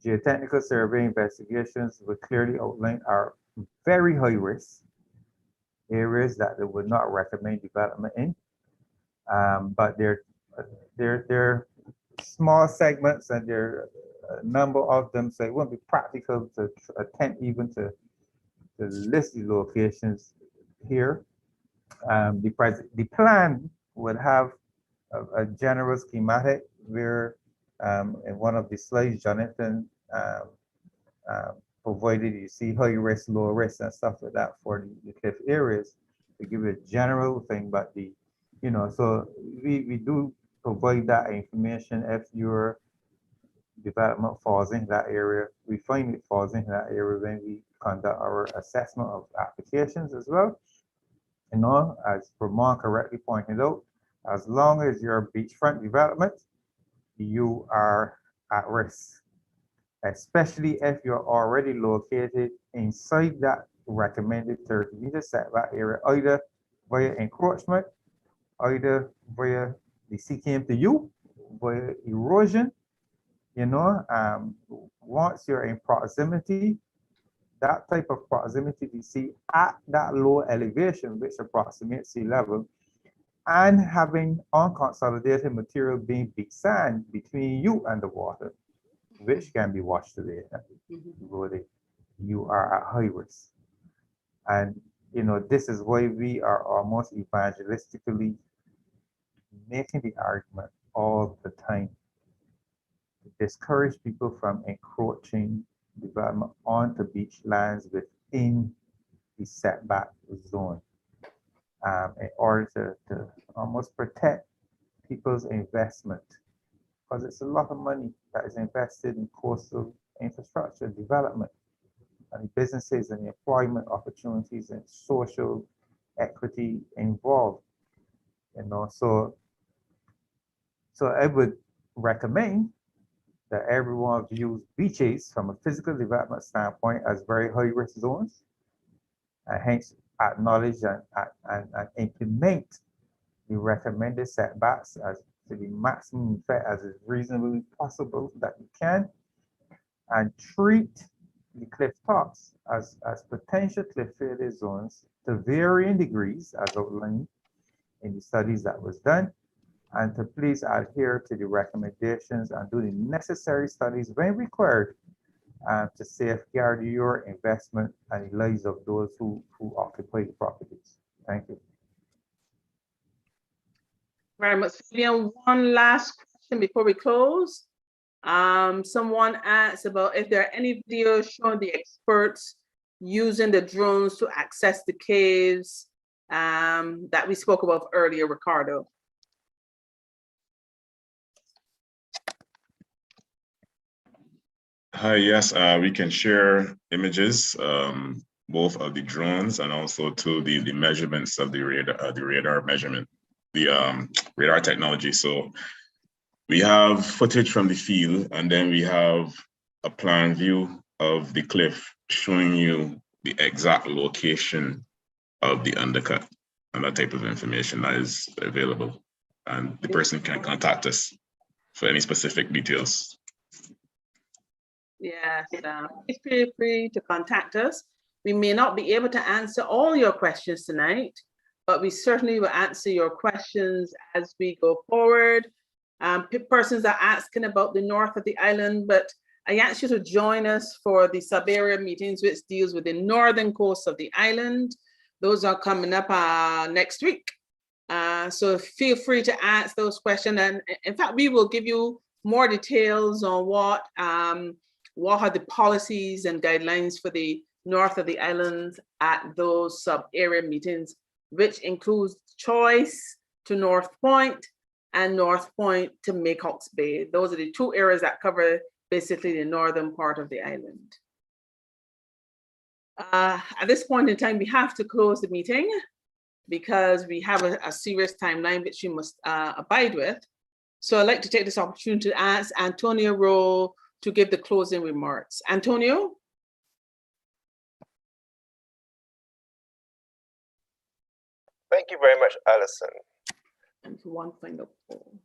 geotechnical survey investigations will clearly outline are very high risk areas that they would not recommend development in. But they're small segments, and there are a number of them, so it wouldn't be practical to attempt even to list the locations here. The plan would have a general schematic where in one of the slides, Jonathan provided, you see high risk, low risk and stuff like that for the cliff areas to give you a general thing. But so we do provide that information if your development falls in that area. We find it falls in that area when we conduct our assessment of applications as well. As Ramon correctly pointed out, as long as you're beachfront development, you are at risk, especially if you're already located inside that recommended 30-meter setback area, either via encroachment, either via the CKM2U, via erosion. Once you're in proximity, that type of proximity we see at that low elevation, which approximates sea level, and having unconsolidated material being big sand between you and the water, which can be washed away. You are at high risk. And this is why we are almost evangelistically making the argument all the time to discourage people from encroaching development onto beach lands within the setback zone, in order to almost protect people's investment, because it's a lot of money that is invested in coastal infrastructure development and businesses and employment opportunities and social equity involved. So I would recommend that everyone views beaches from a physical development standpoint as very high risk zones, and hence acknowledge and implement the recommended setbacks as to the maximum effect as is reasonably possible that you can, and treat the cliff tops as potential cliff failure zones to varying degrees as outlined in the studies that was done, and to please adhere to the recommendations and do the necessary studies when required to safeguard your investment and the lives of those who occupy the properties. Thank you. Very much. Vivian, one last question before we close. Someone asked about if there are any videos showing the experts using the drones to access the caves that we spoke about earlier, Ricardo. Hi, yes, we can share images, both of the drones and also to the measurements of the radar measurement, the radar technology. So we have footage from the field, and then we have a plan view of the cliff showing you the exact location of the undercut and that type of information that is available. And the person can contact us for any specific details. Yes, please feel free to contact us. We may not be able to answer all your questions tonight, but we certainly will answer your questions as we go forward. Persons are asking about the north of the island, but I ask you to join us for the sub-area meetings, which deals with the northern coast of the island. Those are coming up next week. So feel free to ask those questions. And in fact, we will give you more details on what are the policies and guidelines for the north of the island at those sub-area meetings, which includes choice to North Point and North Point to Maycox Bay. Those are the two areas that cover basically the northern part of the island. At this point in time, we have to close the meeting because we have a serious timeline which you must abide with. So I'd like to take this opportunity to ask Antonio Rowe to give the closing remarks. Antonio? Thank you very much, Alison. And for one final poll.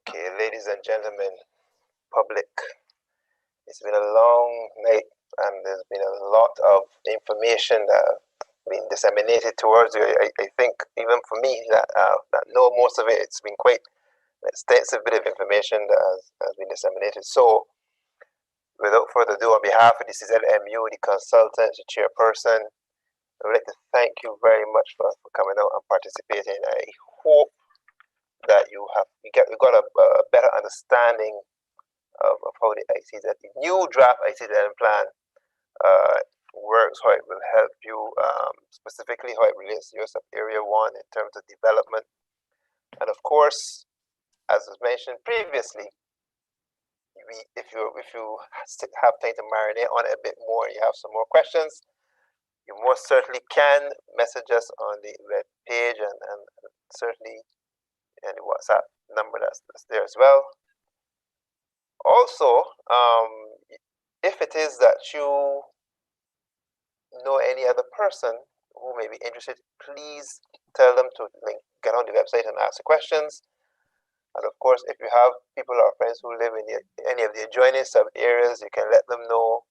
Okay, ladies and gentlemen, public, it's been a long night and there's been a lot of information that has been disseminated towards you. I think even for me that know most of it, it's been quite an extensive bit of information that has been disseminated. So without further ado, on behalf of the CZMU, the consultants, the chairperson, I would like to thank you very much for coming out and participating. I hope that you got a better understanding of how the new draft ICZM plan works, how it will help you, specifically how it relates to your sub-area 1 in terms of development. And of course, as was mentioned previously, if you have time to marinate on it a bit more, you have some more questions, you most certainly can message us on the web page and certainly and the WhatsApp number that's there as well. Also, if it is that you know any other person who may be interested, please tell them to get on the website and ask the questions. And of course, if you have people or friends who live in any of the adjoining sub areas, you can let them know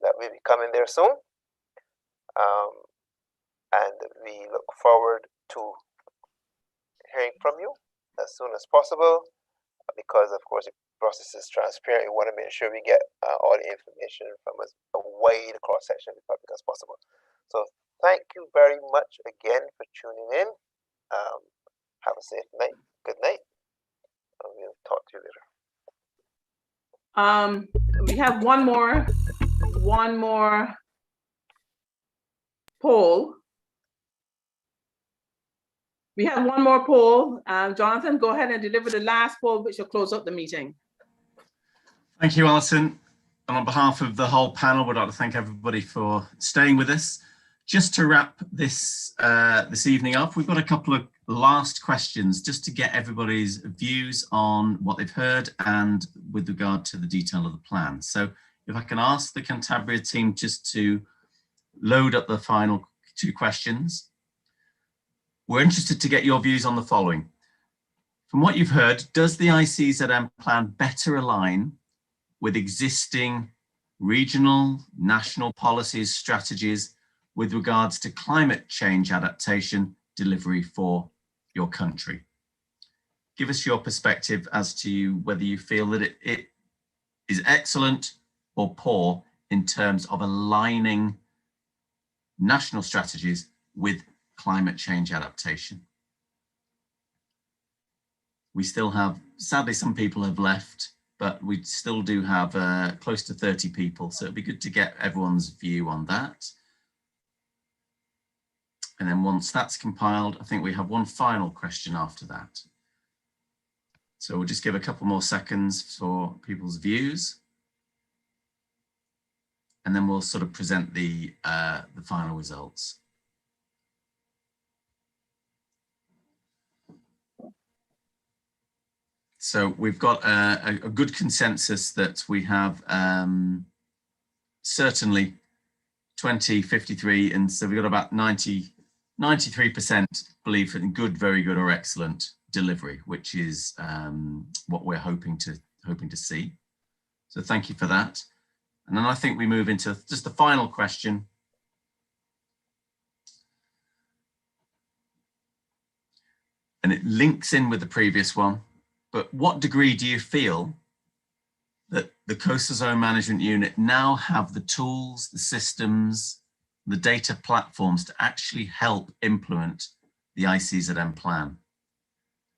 that we'll be coming there soon. And we look forward to hearing from you as soon as possible, because of course the process is transparent. We want to make sure we get all the information from as a wide cross section of the public as possible. So thank you very much again for tuning in. Have a safe night. Good night. And we'll talk to you later. We have one more poll. We have one more poll. Jonathan, go ahead and deliver the last poll, which will close up the meeting. Thank you, Alison. And on behalf of the whole panel, we'd like to thank everybody for staying with us. Just to wrap this this evening up, we've got a couple of last questions just to get everybody's views on what they've heard and with regard to the detail of the plan. So if I can ask the Cantabria team just to load up the final two questions. We're interested to get your views on the following. From what you've heard, does the ICZM plan better align with existing regional, national policies, strategies with regards to climate change adaptation delivery for your country? Give us your perspective as to whether you feel that it is excellent or poor in terms of aligning national strategies with climate change adaptation. We still have, sadly, some people have left, but we still do have close to 30 people. So it'd be good to get everyone's view on that. And then once that's compiled, I think we have one final question after that. So we'll just give a couple more seconds for people's views. And then we'll sort of present the final results. So we've got a good consensus that we have certainly 20, 53, and so we've got about 93% believe in good, very good, or excellent delivery, which is what we're hoping to see. So thank you for that. And then I think we move into just the final question. And it links in with the previous one. But what degree do you feel that the Coastal Zone Management Unit now have the tools, the systems, the data platforms to actually help implement the ICZM plan?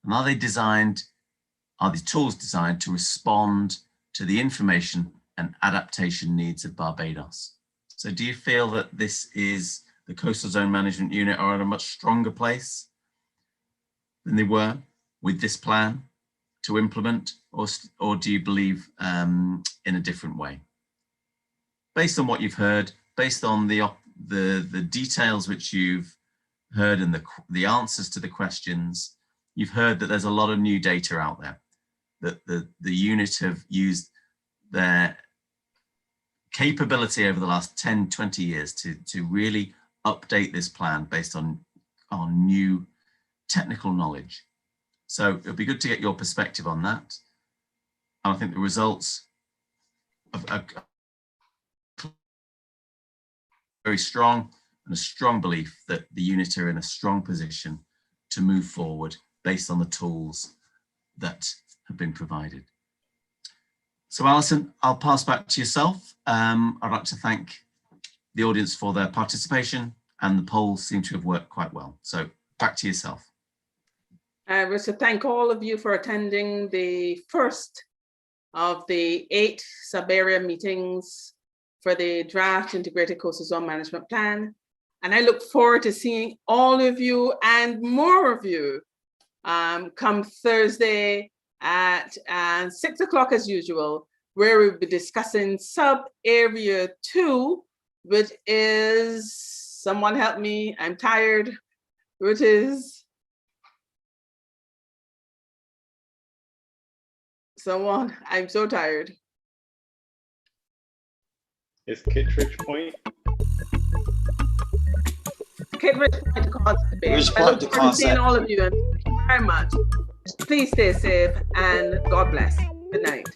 And are the tools designed to respond to the information and adaptation needs of Barbados? So do you feel that the Coastal Zone Management Unit are in a much stronger place than they were with this plan to implement, or do you believe in a different way? Based on what you've heard, based on the details which you've heard and the answers to the questions, you've heard that there's a lot of new data out there, that the unit have used their capability over the last 10, 20 years to really update this plan based on new technical knowledge. So it'll be good to get your perspective on that. And I think the results are very strong, and a strong belief that the unit are in a strong position to move forward based on the tools that have been provided. So Alison, I'll pass back to yourself. I'd like to thank the audience for their participation, and the polls seem to have worked quite well. So back to yourself. I wish to thank all of you for attending the first of the 8 sub-area meetings for the draft Integrated Coastal Zone Management Plan. And I look forward to seeing all of you and more of you come Thursday at 6 o'clock as usual, where we'll be discussing sub-area 2, which is, someone help me, I'm tired, which is, someone, I'm so tired. Is Kitridge Point? Kitridge Point to conservation. Kitridge I Point look to forward to seeing conservation. all of you, and thank you very much. Please stay safe and God bless. Good night.